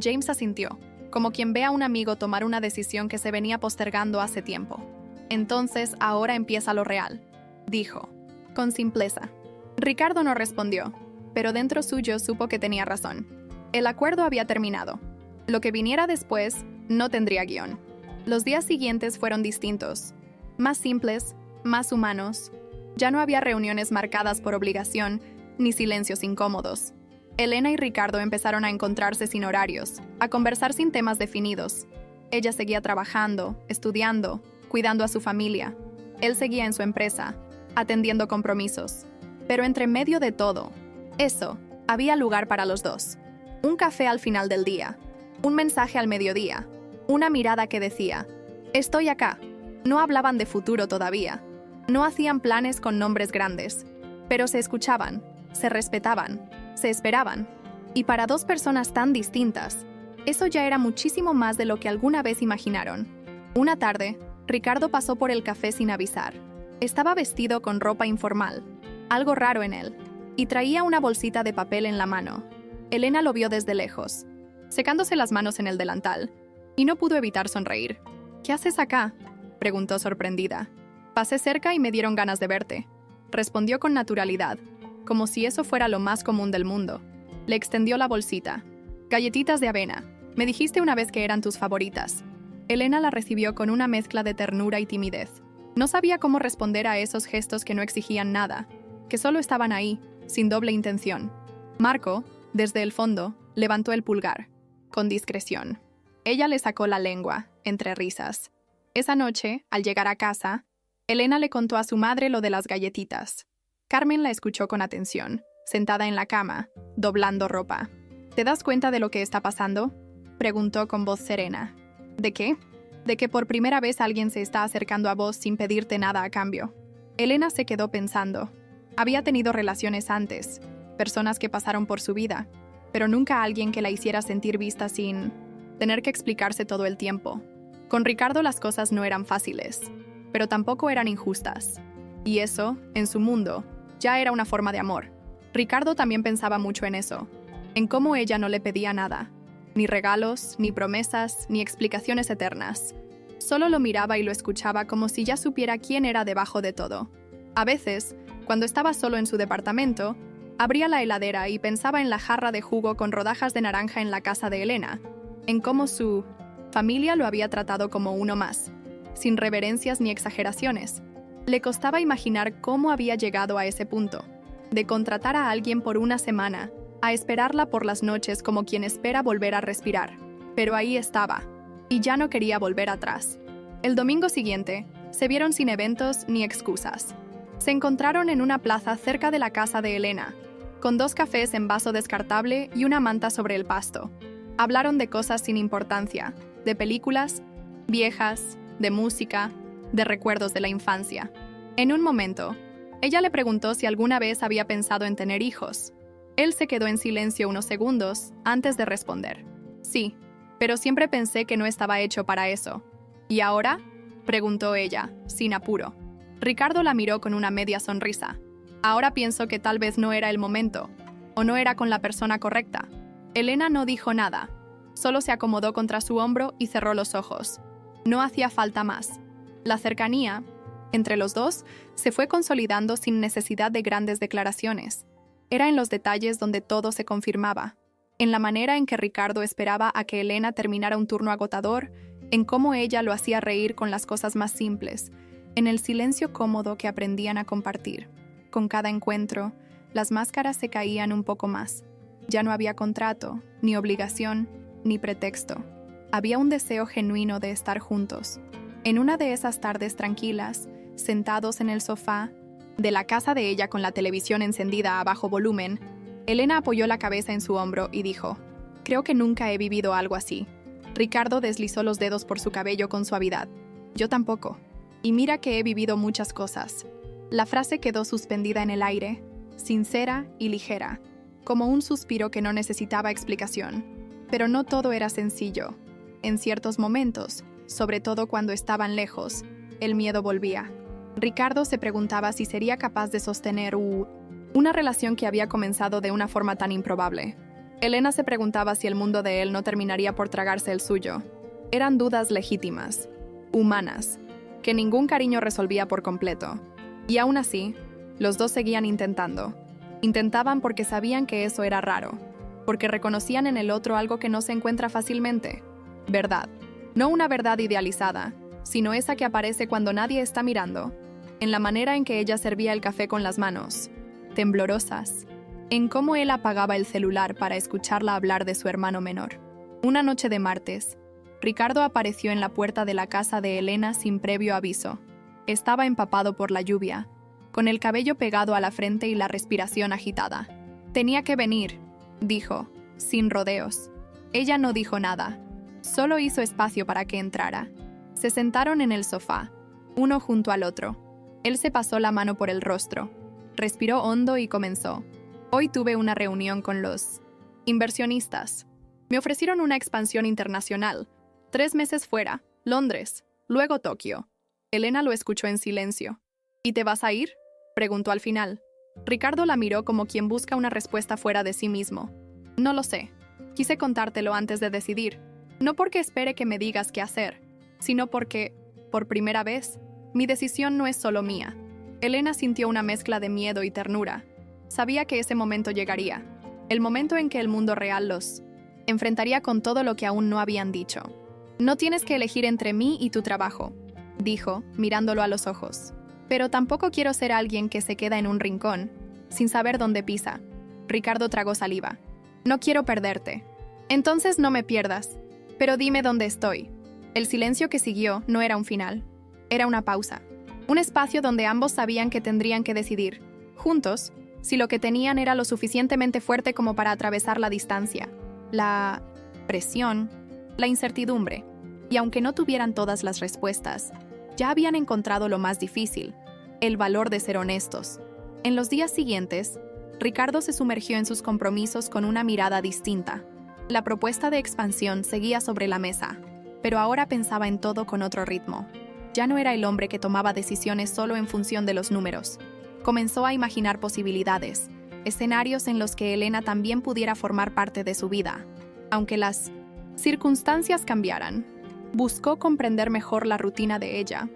James asintió, como quien ve a un amigo tomar una decisión que se venía postergando hace tiempo. Entonces, ahora empieza lo real, dijo, con simpleza. Ricardo no respondió, pero dentro suyo supo que tenía razón. El acuerdo había terminado. Lo que viniera después no tendría guión. Los días siguientes fueron distintos, más simples, más humanos. Ya no había reuniones marcadas por obligación, ni silencios incómodos. Elena y Ricardo empezaron a encontrarse sin horarios, a conversar sin temas definidos. Ella seguía trabajando, estudiando, cuidando a su familia. Él seguía en su empresa, atendiendo compromisos. Pero entre medio de todo, eso, había lugar para los dos. Un café al final del día, un mensaje al mediodía, una mirada que decía, estoy acá. No hablaban de futuro todavía. No hacían planes con nombres grandes, pero se escuchaban, se respetaban, se esperaban. Y para 2 personas tan distintas, eso ya era muchísimo más de lo que alguna vez imaginaron. Una tarde, Ricardo pasó por el café sin avisar. Estaba vestido con ropa informal, algo raro en él, y traía una bolsita de papel en la mano. Elena lo vio desde lejos, secándose las manos en el delantal, y no pudo evitar sonreír. ¿Qué haces acá?, preguntó sorprendida. Pasé cerca y me dieron ganas de verte, respondió con naturalidad, como si eso fuera lo más común del mundo. Le extendió la bolsita. Galletitas de avena. Me dijiste una vez que eran tus favoritas. Elena la recibió con una mezcla de ternura y timidez. No sabía cómo responder a esos gestos que no exigían nada, que solo estaban ahí, sin doble intención. Marco, desde el fondo, levantó el pulgar, con discreción. Ella le sacó la lengua, entre risas. Esa noche, al llegar a casa, Elena le contó a su madre lo de las galletitas. Carmen la escuchó con atención, sentada en la cama, doblando ropa. ¿Te das cuenta de lo que está pasando?, preguntó con voz serena. ¿De qué? De que por primera vez alguien se está acercando a vos sin pedirte nada a cambio. Elena se quedó pensando. Había tenido relaciones antes, personas que pasaron por su vida, pero nunca alguien que la hiciera sentir vista sin tener que explicarse todo el tiempo. Con Ricardo las cosas no eran fáciles, pero tampoco eran injustas. Y eso, en su mundo, ya era una forma de amor. Ricardo también pensaba mucho en eso, en cómo ella no le pedía nada, ni regalos, ni promesas, ni explicaciones eternas. Solo lo miraba y lo escuchaba como si ya supiera quién era debajo de todo. A veces, cuando estaba solo en su departamento, abría la heladera y pensaba en la jarra de jugo con rodajas de naranja en la casa de Elena, en cómo su familia lo había tratado como uno más, sin reverencias ni exageraciones. Le costaba imaginar cómo había llegado a ese punto, de contratar a alguien por una semana, a esperarla por las noches como quien espera volver a respirar. Pero ahí estaba, y ya no quería volver atrás. El domingo siguiente, Se vieron sin eventos ni excusas. Se encontraron en una plaza cerca de la casa de Elena, con 2 cafés en vaso descartable y una manta sobre el pasto. Hablaron de cosas sin importancia, de películas viejas, de música, de recuerdos de la infancia. En un momento, ella le preguntó si alguna vez había pensado en tener hijos. Él se quedó en silencio unos segundos antes de responder. Sí, pero siempre pensé que no estaba hecho para eso. ¿Y ahora?, preguntó ella, sin apuro. Ricardo la miró con una media sonrisa. Ahora pienso que tal vez no era el momento, o no era con la persona correcta. Elena no dijo nada, solo se acomodó contra su hombro y cerró los ojos. No hacía falta más. La cercanía entre los dos se fue consolidando sin necesidad de grandes declaraciones. Era en los detalles donde todo se confirmaba, en la manera en que Ricardo esperaba a que Elena terminara un turno agotador, en cómo ella lo hacía reír con las cosas más simples, en el silencio cómodo que aprendían a compartir. Con cada encuentro, las máscaras se caían un poco más. Ya no había contrato, ni obligación, ni pretexto. Había un deseo genuino de estar juntos. En una de esas tardes tranquilas, sentados en el sofá de la casa de ella con la televisión encendida a bajo volumen, Elena apoyó la cabeza en su hombro y dijo: «Creo que nunca he vivido algo así». Ricardo deslizó los dedos por su cabello con suavidad. «Yo tampoco. Y mira que he vivido muchas cosas». La frase quedó suspendida en el aire, sincera y ligera, como un suspiro que no necesitaba explicación. Pero no todo era sencillo. En ciertos momentos, sobre todo cuando estaban lejos, el miedo volvía. Ricardo se preguntaba si sería capaz de sostener una relación que había comenzado de una forma tan improbable. Elena se preguntaba si el mundo de él no terminaría por tragarse el suyo. Eran dudas legítimas, humanas, que ningún cariño resolvía por completo. Y aún así, los dos seguían intentando. Intentaban porque sabían que eso era raro, porque reconocían en el otro algo que no se encuentra fácilmente. Verdad. No una verdad idealizada, sino esa que aparece cuando nadie está mirando, en la manera en que ella servía el café con las manos, temblorosas, en cómo él apagaba el celular para escucharla hablar de su hermano menor. Una noche de martes, Ricardo apareció en la puerta de la casa de Elena sin previo aviso. Estaba empapado por la lluvia, con el cabello pegado a la frente y la respiración agitada. «Tenía que venir», dijo, sin rodeos. Ella no dijo nada, solo hizo espacio para que entrara. Se sentaron en el sofá, uno junto al otro. Él se pasó la mano por el rostro, respiró hondo y comenzó. «Hoy tuve una reunión con los inversionistas. Me ofrecieron una expansión internacional. 3 meses fuera, Londres, luego Tokio». Elena lo escuchó en silencio. «¿Y te vas a ir?», preguntó al final. Ricardo la miró como quien busca una respuesta fuera de sí mismo. «No lo sé. Quise contártelo antes de decidir. No porque espere que me digas qué hacer, sino porque, por primera vez, mi decisión no es solo mía». Elena sintió una mezcla de miedo y ternura. Sabía que ese momento llegaría, el momento en que el mundo real los enfrentaría con todo lo que aún no habían dicho. «No tienes que elegir entre mí y tu trabajo», dijo, mirándolo a los ojos. «Pero tampoco quiero ser alguien que se queda en un rincón, sin saber dónde pisa». Ricardo tragó saliva. «No quiero perderte». «Entonces no me pierdas, pero dime dónde estoy». El silencio que siguió no era un final, era una pausa. Un espacio donde ambos sabían que tendrían que decidir, juntos, si lo que tenían era lo suficientemente fuerte como para atravesar la distancia, la presión, la incertidumbre. Y aunque no tuvieran todas las respuestas, ya habían encontrado lo más difícil, el valor de ser honestos. En los días siguientes, Ricardo se sumergió en sus compromisos con una mirada distinta. La propuesta de expansión seguía sobre la mesa, pero ahora pensaba en todo con otro ritmo. Ya no era el hombre que tomaba decisiones solo en función de los números. Comenzó a imaginar posibilidades, escenarios en los que Elena también pudiera formar parte de su vida. Aunque las circunstancias cambiaran, buscó comprender mejor la rutina de ella,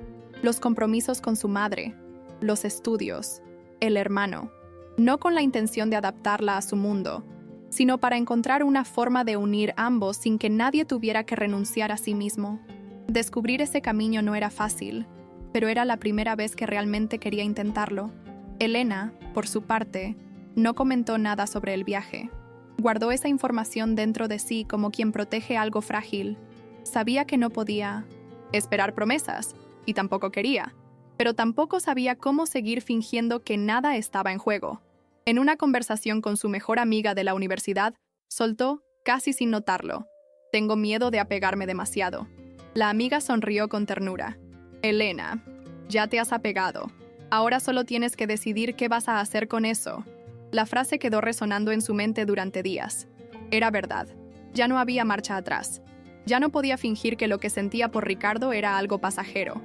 los compromisos con su madre, los estudios, el hermano, no con la intención de adaptarla a su mundo, sino para encontrar una forma de unir ambos sin que nadie tuviera que renunciar a sí mismo. Descubrir ese camino no era fácil, pero era la primera vez que realmente quería intentarlo. Elena, por su parte, no comentó nada sobre el viaje. Guardó esa información dentro de sí como quien protege algo frágil. Sabía que no podía esperar promesas, y tampoco quería, pero tampoco sabía cómo seguir fingiendo que nada estaba en juego. En una conversación con su mejor amiga de la universidad, soltó, casi sin notarlo: «Tengo miedo de apegarme demasiado». La amiga sonrió con ternura. «Elena, ya te has apegado. Ahora solo tienes que decidir qué vas a hacer con eso». La frase quedó resonando en su mente durante días. Era verdad. Ya no había marcha atrás. Ya no podía fingir que lo que sentía por Ricardo era algo pasajero.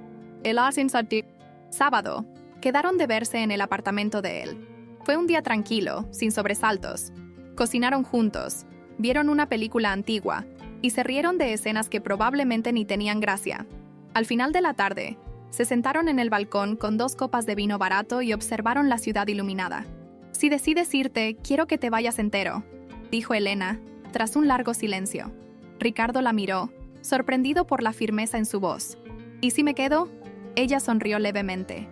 Sábado. Quedaron de verse en el apartamento de él. Fue un día tranquilo, sin sobresaltos. Cocinaron juntos, vieron una película antigua y se rieron de escenas que probablemente ni tenían gracia. Al final de la tarde, se sentaron en el balcón con 2 copas de vino barato y observaron la ciudad iluminada. «Si decides irte, quiero que te vayas entero», dijo Elena, tras un largo silencio. Ricardo la miró, sorprendido por la firmeza en su voz. «¿Y si me quedo?» Ella sonrió levemente.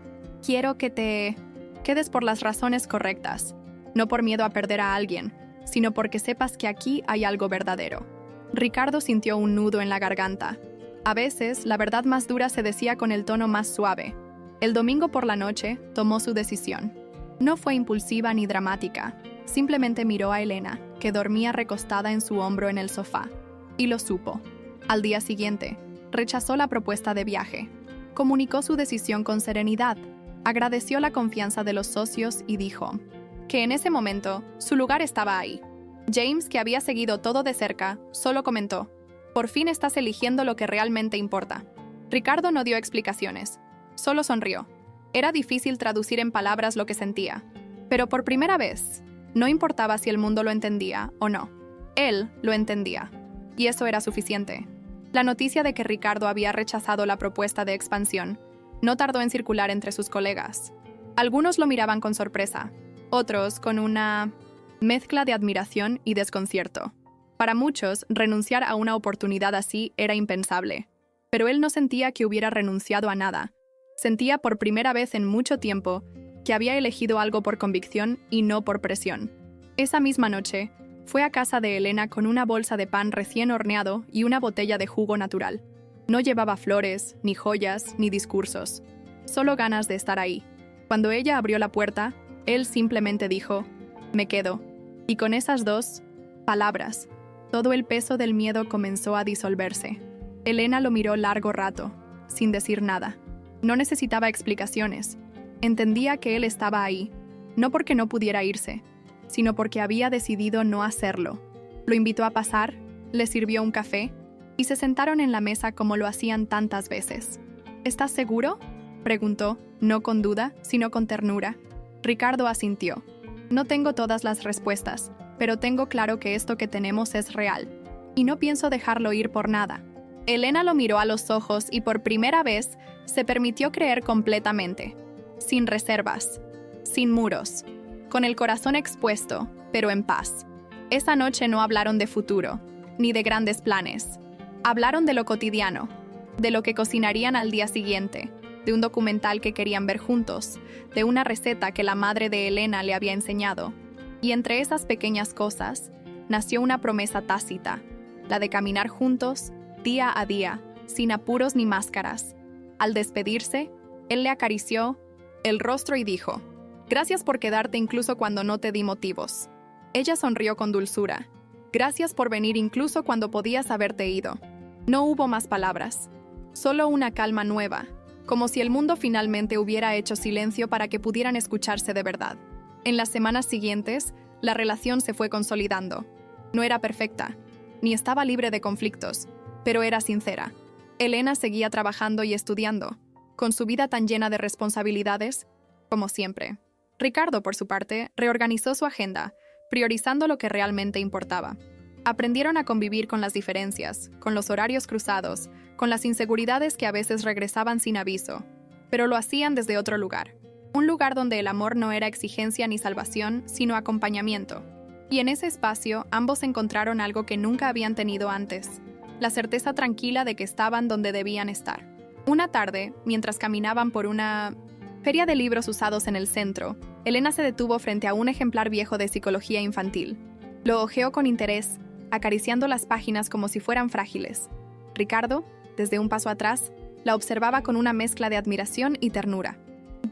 «Quiero que te quedes por las razones correctas, no por miedo a perder a alguien, sino porque sepas que aquí hay algo verdadero». Ricardo sintió un nudo en la garganta. A veces, la verdad más dura se decía con el tono más suave. El domingo por la noche, tomó su decisión. No fue impulsiva ni dramática. Simplemente miró a Elena, que dormía recostada en su hombro en el sofá. Y lo supo. Al día siguiente, rechazó la propuesta de viaje. Comunicó su decisión con serenidad. Agradeció la confianza de los socios y dijo que en ese momento su lugar estaba ahí. James, que había seguido todo de cerca, solo comentó: «Por fin estás eligiendo lo que realmente importa». Ricardo no dio explicaciones. Solo sonrió. Era difícil traducir en palabras lo que sentía. Pero por primera vez, no importaba si el mundo lo entendía o no. Él lo entendía. Y eso era suficiente. La noticia de que Ricardo había rechazado la propuesta de expansión no tardó en circular entre sus colegas. Algunos lo miraban con sorpresa, otros con una mezcla de admiración y desconcierto. Para muchos, renunciar a una oportunidad así era impensable. Pero él no sentía que hubiera renunciado a nada. Sentía por primera vez en mucho tiempo que había elegido algo por convicción y no por presión. Esa misma noche, fue a casa de Elena con una bolsa de pan recién horneado y una botella de jugo natural. No llevaba flores, ni joyas, ni discursos. Solo ganas de estar ahí. Cuando ella abrió la puerta, él simplemente dijo: «Me quedo». Y con esas 2 palabras, todo el peso del miedo comenzó a disolverse. Elena lo miró largo rato, sin decir nada. No necesitaba explicaciones. Entendía que él estaba ahí, no porque no pudiera irse, sino porque había decidido no hacerlo. Lo invitó a pasar, le sirvió un café y se sentaron en la mesa como lo hacían tantas veces. «¿Estás seguro?», preguntó, no con duda, sino con ternura. Ricardo asintió. «No tengo todas las respuestas, pero tengo claro que esto que tenemos es real, y no pienso dejarlo ir por nada». Elena lo miró a los ojos y por primera vez se permitió creer completamente, sin reservas, sin muros, con el corazón expuesto, pero en paz. Esa noche no hablaron de futuro, ni de grandes planes. Hablaron de lo cotidiano, de lo que cocinarían al día siguiente, de un documental que querían ver juntos, de una receta que la madre de Elena le había enseñado. Y entre esas pequeñas cosas, nació una promesa tácita, la de caminar juntos, día a día, sin apuros ni máscaras. Al despedirse, él le acarició el rostro y dijo: «Gracias por quedarte incluso cuando no te di motivos». Ella sonrió con dulzura. «Gracias por venir incluso cuando podías haberte ido». No hubo más palabras, solo una calma nueva, como si el mundo finalmente hubiera hecho silencio para que pudieran escucharse de verdad. En las semanas siguientes, la relación se fue consolidando. No era perfecta, ni estaba libre de conflictos, pero era sincera. Elena seguía trabajando y estudiando, con su vida tan llena de responsabilidades, como siempre. Ricardo, por su parte, reorganizó su agenda, priorizando lo que realmente importaba. Aprendieron a convivir con las diferencias, con los horarios cruzados, con las inseguridades que a veces regresaban sin aviso, pero lo hacían desde otro lugar. Un lugar donde el amor no era exigencia ni salvación, sino acompañamiento. Y en ese espacio, ambos encontraron algo que nunca habían tenido antes: la certeza tranquila de que estaban donde debían estar. Una tarde, mientras caminaban por una feria de libros usados en el centro, Elena se detuvo frente a un ejemplar viejo de psicología infantil. Lo hojeó con interés, acariciando las páginas como si fueran frágiles. Ricardo, desde un paso atrás, La observaba con una mezcla de admiración y ternura.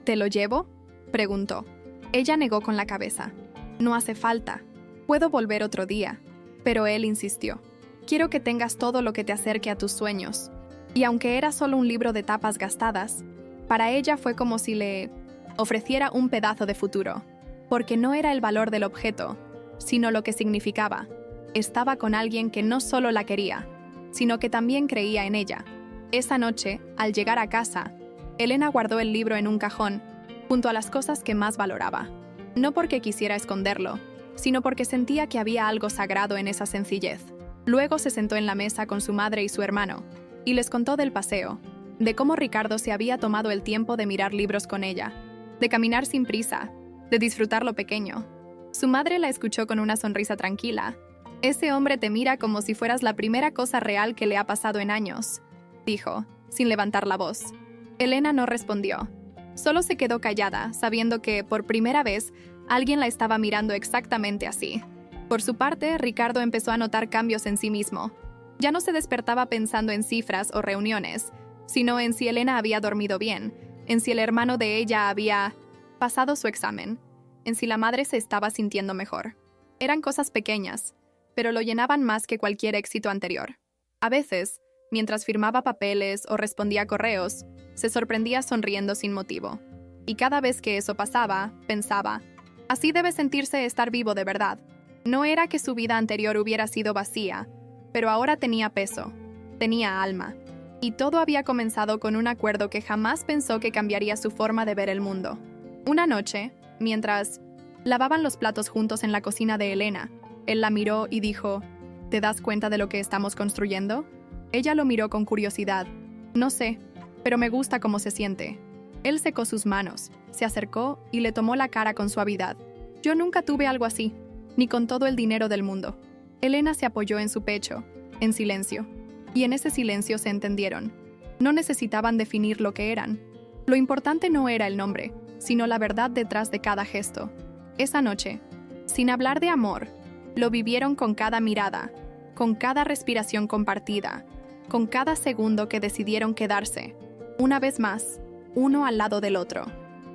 ¿Te lo llevo?, preguntó. Ella negó con la cabeza. No hace falta. Puedo volver otro día. Pero él insistió. Quiero que tengas todo lo que te acerque a tus sueños. Y aunque era solo un libro de tapas gastadas, para ella fue como si le ofreciera un pedazo de futuro, porque no era el valor del objeto, sino lo que significaba. Estaba con alguien que no solo la quería, sino que también creía en ella. Esa noche, al llegar a casa, Elena guardó el libro en un cajón, junto a las cosas que más valoraba. No porque quisiera esconderlo, sino porque sentía que había algo sagrado en esa sencillez. Luego se sentó en la mesa con su madre y su hermano, y les contó del paseo, de cómo Ricardo se había tomado el tiempo de mirar libros con ella, de caminar sin prisa, de disfrutar lo pequeño. Su madre la escuchó con una sonrisa tranquila. «Ese hombre te mira como si fueras la primera cosa real que le ha pasado en años», dijo, sin levantar la voz. Elena no respondió. Solo se quedó callada, sabiendo que, por primera vez, alguien la estaba mirando exactamente así. Por su parte, Ricardo empezó a notar cambios en sí mismo. Ya no se despertaba pensando en cifras o reuniones, sino en si Elena había dormido bien, en si el hermano de ella había pasado su examen, en si la madre se estaba sintiendo mejor. Eran cosas pequeñas, pero lo llenaban más que cualquier éxito anterior. A veces, mientras firmaba papeles o respondía correos, se sorprendía sonriendo sin motivo. Y cada vez que eso pasaba, pensaba, así debe sentirse estar vivo de verdad. No era que su vida anterior hubiera sido vacía, pero ahora tenía peso, tenía alma. Y todo había comenzado con un acuerdo que jamás pensó que cambiaría su forma de ver el mundo. Una noche, mientras lavaban los platos juntos en la cocina de Elena, él la miró y dijo, ¿te das cuenta de lo que estamos construyendo? Ella lo miró con curiosidad. No sé, pero me gusta cómo se siente. Él secó sus manos, se acercó y le tomó la cara con suavidad. Yo nunca tuve algo así, ni con todo el dinero del mundo. Elena se apoyó en su pecho, en silencio. Y en ese silencio se entendieron. No necesitaban definir lo que eran. Lo importante no era el nombre, sino la verdad detrás de cada gesto. Esa noche, sin hablar de amor, lo vivieron con cada mirada, con cada respiración compartida, con cada segundo que decidieron quedarse, una vez más, uno al lado del otro.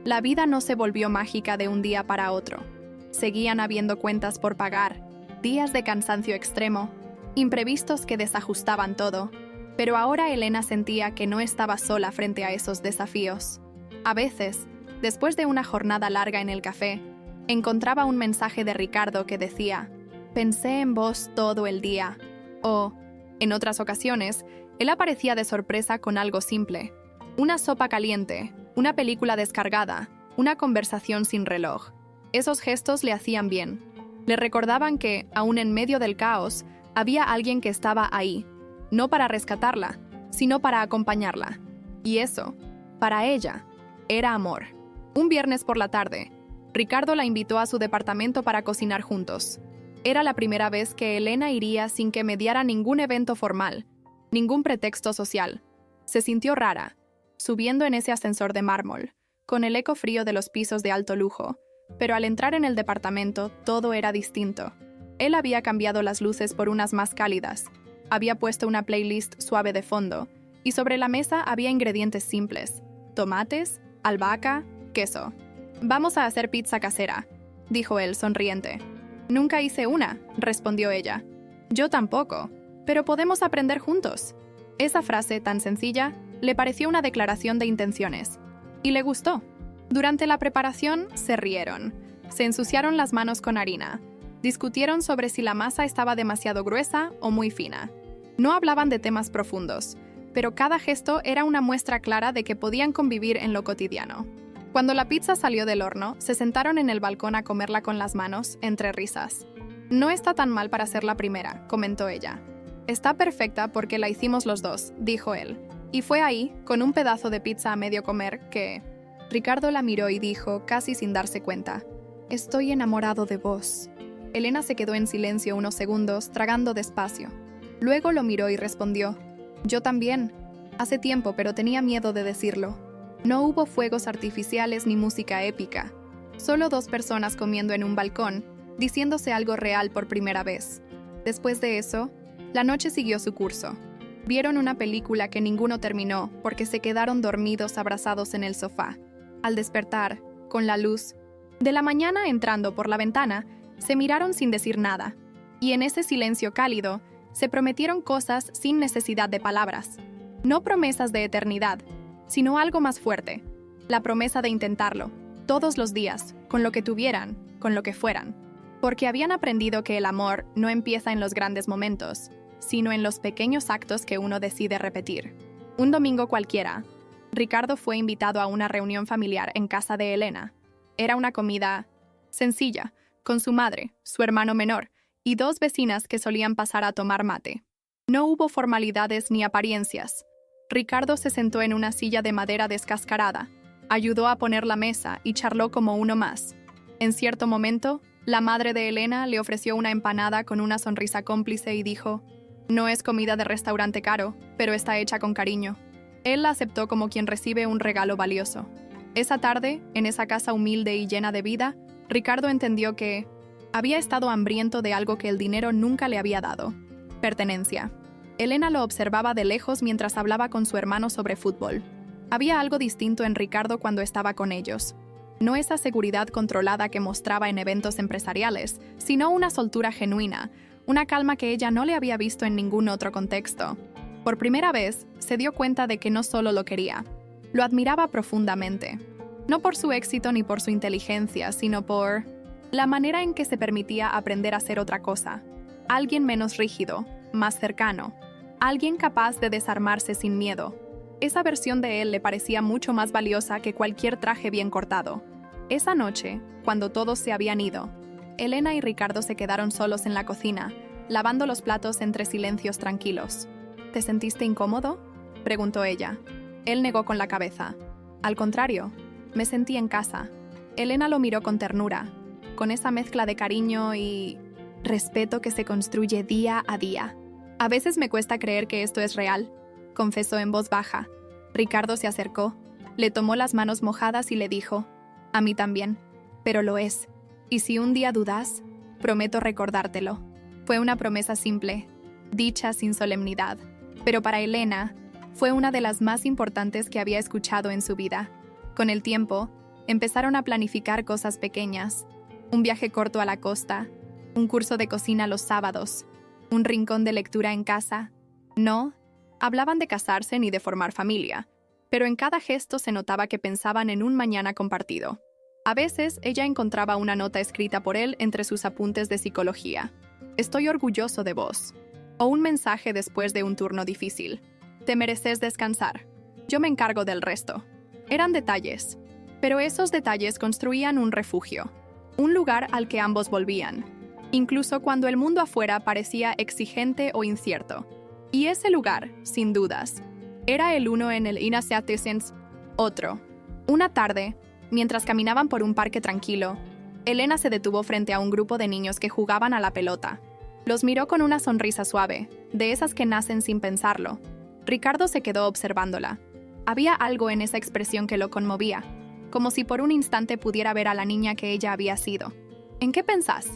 La vida no se volvió mágica de un día para otro. Seguían habiendo cuentas por pagar, días de cansancio extremo, imprevistos que desajustaban todo, pero ahora Elena sentía que no estaba sola frente a esos desafíos. A veces, después de una jornada larga en el café, encontraba un mensaje de Ricardo que decía, «Pensé en vos todo el día», o, en otras ocasiones, él aparecía de sorpresa con algo simple, una sopa caliente, una película descargada, una conversación sin reloj. Esos gestos le hacían bien. Le recordaban que, aún en medio del caos, había alguien que estaba ahí, no para rescatarla, sino para acompañarla. Y eso, para ella, era amor. Un viernes por la tarde, Ricardo la invitó a su departamento para cocinar juntos. Era la primera vez que Elena iría sin que mediara ningún evento formal, ningún pretexto social. Se sintió rara, subiendo en ese ascensor de mármol, con el eco frío de los pisos de alto lujo, pero al entrar en el departamento todo era distinto. Él había cambiado las luces por unas más cálidas, había puesto una playlist suave de fondo, y sobre la mesa había ingredientes simples: tomates, albahaca, queso. «Vamos a hacer pizza casera», dijo él, sonriente. «Nunca hice una», respondió ella. «Yo tampoco, pero podemos aprender juntos». Esa frase tan sencilla le pareció una declaración de intenciones, y le gustó. Durante la preparación se rieron, se ensuciaron las manos con harina, discutieron sobre si la masa estaba demasiado gruesa o muy fina. No hablaban de temas profundos, pero cada gesto era una muestra clara de que podían convivir en lo cotidiano. Cuando la pizza salió del horno, se sentaron en el balcón a comerla con las manos, entre risas. «No está tan mal para ser la primera», comentó ella. «Está perfecta porque la hicimos los dos», dijo él. Y fue ahí, con un pedazo de pizza a medio comer, que Ricardo la miró y dijo, casi sin darse cuenta, «Estoy enamorado de vos». Elena se quedó en silencio unos segundos, tragando despacio. Luego lo miró y respondió, «Yo también. Hace tiempo, pero tenía miedo de decirlo». No hubo fuegos artificiales ni música épica. Solo dos personas comiendo en un balcón, diciéndose algo real por primera vez. Después de eso, la noche siguió su curso. Vieron una película que ninguno terminó porque se quedaron dormidos abrazados en el sofá. Al despertar, con la luz de la mañana entrando por la ventana, se miraron sin decir nada. Y en ese silencio cálido, se prometieron cosas sin necesidad de palabras. No promesas de eternidad, sino algo más fuerte. La promesa de intentarlo, todos los días, con lo que tuvieran, con lo que fueran. Porque habían aprendido que el amor no empieza en los grandes momentos, sino en los pequeños actos que uno decide repetir. Un domingo cualquiera, Ricardo fue invitado a una reunión familiar en casa de Elena. Era una comida sencilla, con su madre, su hermano menor y 2 vecinas que solían pasar a tomar mate. No hubo formalidades ni apariencias. Ricardo se sentó en una silla de madera descascarada, ayudó a poner la mesa y charló como uno más. En cierto momento, la madre de Elena le ofreció una empanada con una sonrisa cómplice y dijo: «No es comida de restaurante caro, pero está hecha con cariño». Él la aceptó como quien recibe un regalo valioso. Esa tarde, en esa casa humilde y llena de vida, Ricardo entendió que había estado hambriento de algo que el dinero nunca le había dado: pertenencia. Elena lo observaba de lejos mientras hablaba con su hermano sobre fútbol. Había algo distinto en Ricardo cuando estaba con ellos. No esa seguridad controlada que mostraba en eventos empresariales, sino una soltura genuina, una calma que ella no le había visto en ningún otro contexto. Por primera vez, se dio cuenta de que no solo lo quería, lo admiraba profundamente. No por su éxito ni por su inteligencia, sino por la manera en que se permitía aprender a ser otra cosa. Alguien menos rígido, más cercano. Alguien capaz de desarmarse sin miedo. Esa versión de él le parecía mucho más valiosa que cualquier traje bien cortado. Esa noche, cuando todos se habían ido, Elena y Ricardo se quedaron solos en la cocina, lavando los platos entre silencios tranquilos. «¿Te sentiste incómodo?», preguntó ella. Él negó con la cabeza. «Al contrario, me sentí en casa». Elena lo miró con ternura, con esa mezcla de cariño y respeto que se construye día a día. «A veces me cuesta creer que esto es real», confesó en voz baja. Ricardo se acercó, le tomó las manos mojadas y le dijo: «A mí también, pero lo es. Y si un día dudas, prometo recordártelo». Fue una promesa simple, dicha sin solemnidad, pero para Elena fue una de las más importantes que había escuchado en su vida. Con el tiempo, empezaron a planificar cosas pequeñas: un viaje corto a la costa, un curso de cocina los sábados, un rincón de lectura en casa. No hablaban de casarse ni de formar familia, pero en cada gesto se notaba que pensaban en un mañana compartido. A veces ella encontraba una nota escrita por él entre sus apuntes de psicología: «Estoy orgulloso de vos», o un mensaje después de un turno difícil: «Te mereces descansar. Yo me encargo del resto». Eran detalles, pero esos detalles construían un refugio, un lugar al que ambos volvían, incluso cuando el mundo afuera parecía exigente o incierto. Y ese lugar, sin dudas, era el uno en el Inaseatesens, otro. Una tarde, mientras caminaban por un parque tranquilo, Elena se detuvo frente a un grupo de niños que jugaban a la pelota. Los miró con una sonrisa suave, de esas que nacen sin pensarlo. Ricardo se quedó observándola. Había algo en esa expresión que lo conmovía, como si por un instante pudiera ver a la niña que ella había sido. «¿En qué pensás?»,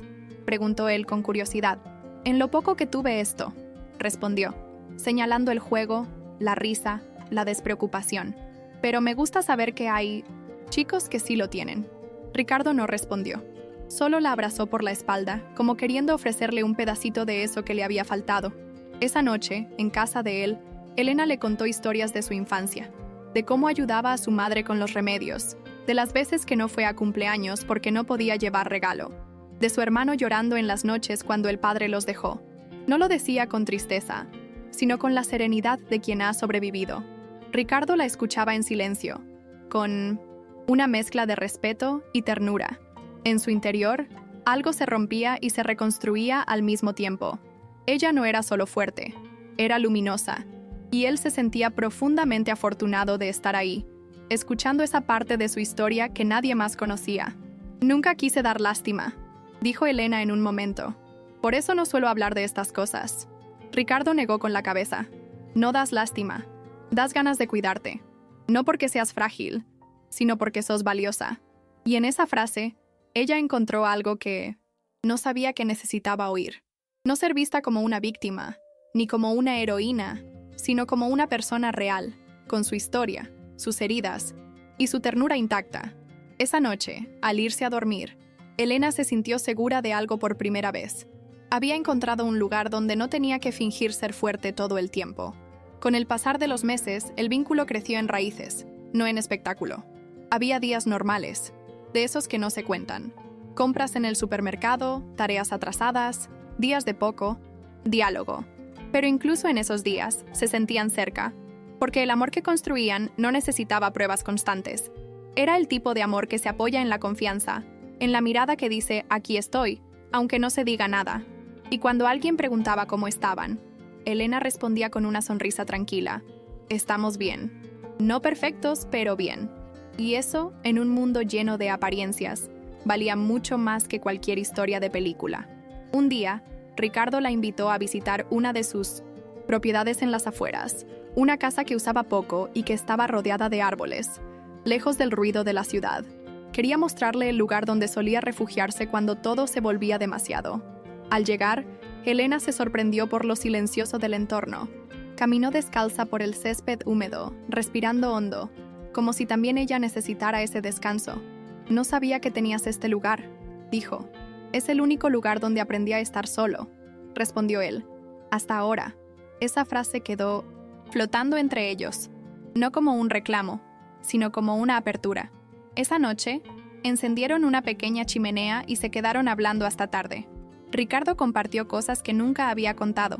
preguntó él con curiosidad. «En lo poco que tuve esto», respondió, señalando el juego, la risa, la despreocupación. «Pero me gusta saber que hay chicos que sí lo tienen». Ricardo no respondió. Solo la abrazó por la espalda, como queriendo ofrecerle un pedacito de eso que le había faltado. Esa noche, en casa de él, Elena le contó historias de su infancia, de cómo ayudaba a su madre con los remedios, de las veces que no fue a cumpleaños porque no podía llevar regalo, de su hermano llorando en las noches cuando el padre los dejó. No lo decía con tristeza, sino con la serenidad de quien ha sobrevivido. Ricardo la escuchaba en silencio, con una mezcla de respeto y ternura. En su interior, algo se rompía y se reconstruía al mismo tiempo. Ella no era solo fuerte, era luminosa, y él se sentía profundamente afortunado de estar ahí, escuchando esa parte de su historia que nadie más conocía. «Nunca quise dar lástima», dijo Elena en un momento. «Por eso no suelo hablar de estas cosas». Ricardo negó con la cabeza. «No das lástima, das ganas de cuidarte. No porque seas frágil, sino porque sos valiosa». Y en esa frase, ella encontró algo que no sabía que necesitaba oír. No ser vista como una víctima, ni como una heroína, sino como una persona real, con su historia, sus heridas y su ternura intacta. Esa noche, al irse a dormir, Elena se sintió segura de algo por primera vez. Había encontrado un lugar donde no tenía que fingir ser fuerte todo el tiempo. Con el pasar de los meses, el vínculo creció en raíces, no en espectáculo. Había días normales, de esos que no se cuentan. Compras en el supermercado, tareas atrasadas, días de poco, diálogo. Pero incluso en esos días, se sentían cerca, porque el amor que construían no necesitaba pruebas constantes. Era el tipo de amor que se apoya en la confianza, en la mirada que dice «aquí estoy», aunque no se diga nada. Y cuando alguien preguntaba cómo estaban, Elena respondía con una sonrisa tranquila: «Estamos bien. No perfectos, pero bien». Y eso, en un mundo lleno de apariencias, valía mucho más que cualquier historia de película. Un día, Ricardo la invitó a visitar una de sus propiedades en las afueras, una casa que usaba poco y que estaba rodeada de árboles, lejos del ruido de la ciudad. Quería mostrarle el lugar donde solía refugiarse cuando todo se volvía demasiado. Al llegar, Elena se sorprendió por lo silencioso del entorno. Caminó descalza por el césped húmedo, respirando hondo, como si también ella necesitara ese descanso. «No sabía que tenías este lugar», dijo. «Es el único lugar donde aprendí a estar solo», respondió él. Hasta ahora. Esa frase quedó flotando entre ellos, no como un reclamo, sino como una apertura. Esa noche, encendieron una pequeña chimenea y se quedaron hablando hasta tarde. Ricardo compartió cosas que nunca había contado: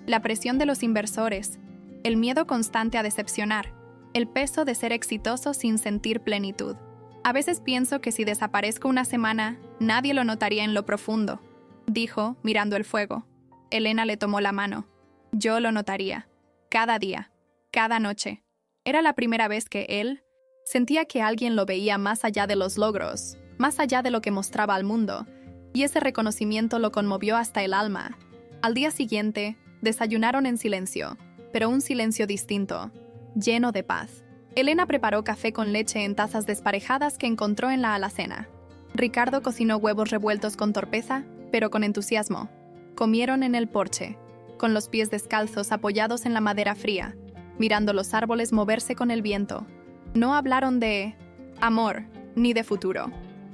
la presión de los inversores, el miedo constante a decepcionar, el peso de ser exitoso sin sentir plenitud. «A veces pienso que si desaparezco una semana, nadie lo notaría en lo profundo», dijo, mirando el fuego. Elena le tomó la mano. «Yo lo notaría. Cada día. Cada noche». Era la primera vez que él sentía que alguien lo veía más allá de los logros, más allá de lo que mostraba al mundo, y ese reconocimiento lo conmovió hasta el alma. Al día siguiente, desayunaron en silencio, pero un silencio distinto, lleno de paz. Elena preparó café con leche en tazas desparejadas que encontró en la alacena. Ricardo cocinó huevos revueltos con torpeza, pero con entusiasmo. Comieron en el porche, con los pies descalzos apoyados en la madera fría, mirando los árboles moverse con el viento. No hablaron de amor ni de futuro.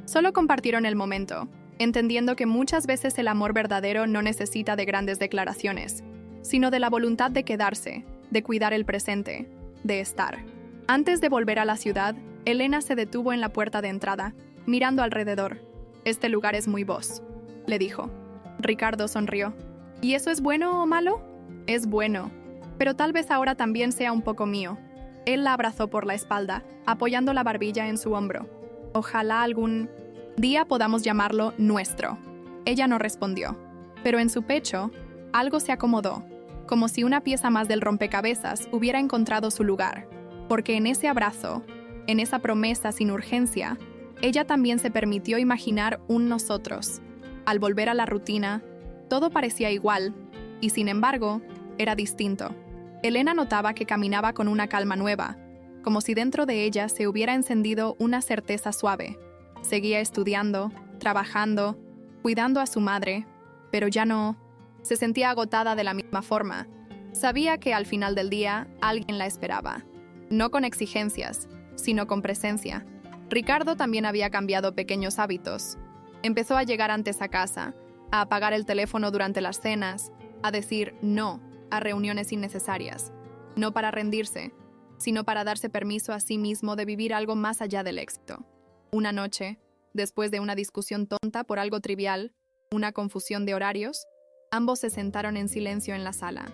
Solo compartieron el momento, entendiendo que muchas veces el amor verdadero no necesita de grandes declaraciones, sino de la voluntad de quedarse, de cuidar el presente, de estar. Antes de volver a la ciudad, Elena se detuvo en la puerta de entrada, mirando alrededor. «Este lugar es muy vos», le dijo. Ricardo sonrió. «¿Y eso es bueno o malo?» «Es bueno, pero tal vez ahora también sea un poco mío». Él la abrazó por la espalda, apoyando la barbilla en su hombro. «Ojalá algún día podamos llamarlo nuestro». Ella no respondió, pero en su pecho algo se acomodó, como si una pieza más del rompecabezas hubiera encontrado su lugar, porque en ese abrazo, en esa promesa sin urgencia, ella también se permitió imaginar un nosotros. Al volver a la rutina, todo parecía igual, y sin embargo, era distinto. Elena notaba que caminaba con una calma nueva, como si dentro de ella se hubiera encendido una certeza suave. Seguía estudiando, trabajando, cuidando a su madre, pero ya no se sentía agotada de la misma forma. Sabía que al final del día alguien la esperaba, no con exigencias, sino con presencia. Ricardo también había cambiado pequeños hábitos. Empezó a llegar antes a casa, a apagar el teléfono durante las cenas, a decir no a reuniones innecesarias, no para rendirse, sino para darse permiso a sí mismo de vivir algo más allá del éxito. Una noche, después de una discusión tonta por algo trivial, una confusión de horarios, ambos se sentaron en silencio en la sala.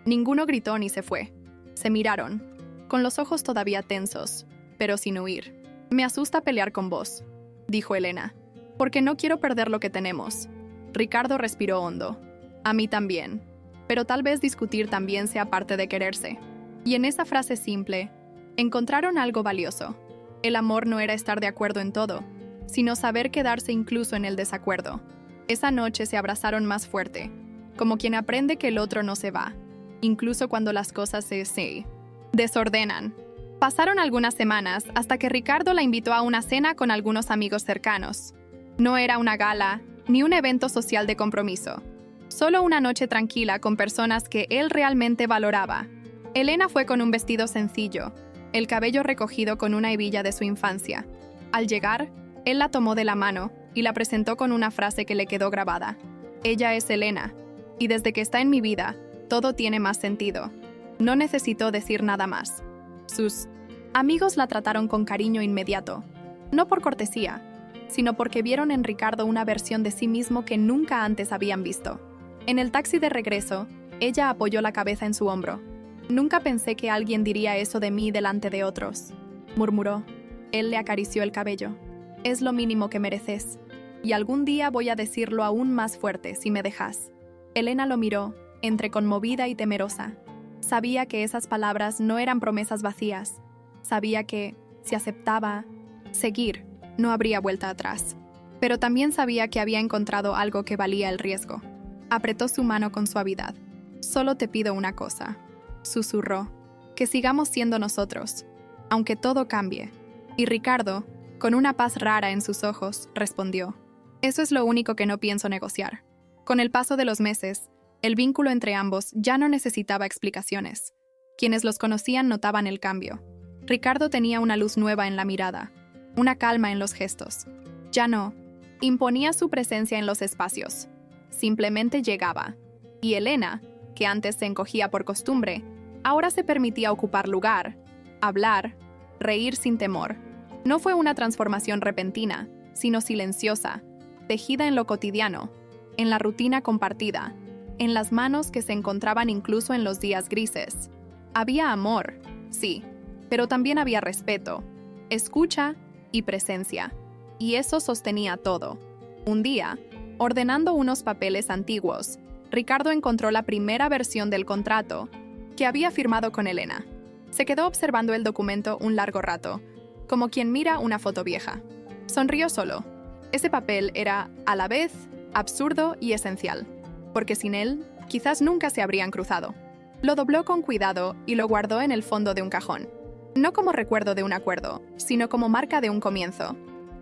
Ninguno gritó ni se fue. Se miraron, con los ojos todavía tensos, pero sin huir. «Me asusta pelear con vos», dijo Elena, «porque no quiero perder lo que tenemos». Ricardo respiró hondo. «A mí también. Pero tal vez discutir también sea parte de quererse». Y en esa frase simple, encontraron algo valioso. El amor no era estar de acuerdo en todo, sino saber quedarse incluso en el desacuerdo. Esa noche se abrazaron más fuerte, como quien aprende que el otro no se va, incluso cuando las cosas se desordenan. Pasaron algunas semanas hasta que Ricardo la invitó a una cena con algunos amigos cercanos. No era una gala, ni un evento social de compromiso. Solo una noche tranquila con personas que él realmente valoraba. Elena fue con un vestido sencillo, el cabello recogido con una hebilla de su infancia. Al llegar, él la tomó de la mano y la presentó con una frase que le quedó grabada. Ella es Elena, y desde que está en mi vida, todo tiene más sentido. No necesitó decir nada más. Sus amigos la trataron con cariño inmediato, no por cortesía, sino porque vieron en Ricardo una versión de sí mismo que nunca antes habían visto. En el taxi de regreso, ella apoyó la cabeza en su hombro. «Nunca pensé que alguien diría eso de mí delante de otros», murmuró. Él le acarició el cabello. «Es lo mínimo que mereces. Y algún día voy a decirlo aún más fuerte si me dejas». Elena lo miró, entre conmovida y temerosa. Sabía que esas palabras no eran promesas vacías. Sabía que, si aceptaba seguir, no habría vuelta atrás. Pero también sabía que había encontrado algo que valía el riesgo. Apretó su mano con suavidad. «Solo te pido una cosa», susurró, «que sigamos siendo nosotros, aunque todo cambie». Y Ricardo, con una paz rara en sus ojos, respondió: «Eso es lo único que no pienso negociar». Con el paso de los meses, el vínculo entre ambos ya no necesitaba explicaciones. Quienes los conocían notaban el cambio. Ricardo tenía una luz nueva en la mirada, una calma en los gestos. Ya no imponía su presencia en los espacios. Simplemente llegaba. Y Elena, que antes se encogía por costumbre, ahora se permitía ocupar lugar, hablar, reír sin temor. No fue una transformación repentina, sino silenciosa, tejida en lo cotidiano, en la rutina compartida, en las manos que se encontraban incluso en los días grises. Había amor, sí, pero también había respeto, escucha y presencia. Y eso sostenía todo. Un día, ordenando unos papeles antiguos, Ricardo encontró la primera versión del contrato que había firmado con Elena. Se quedó observando el documento un largo rato, como quien mira una foto vieja. Sonrió solo. Ese papel era, a la vez, absurdo y esencial, porque sin él, quizás nunca se habrían cruzado. Lo dobló con cuidado y lo guardó en el fondo de un cajón. No como recuerdo de un acuerdo, sino como marca de un comienzo.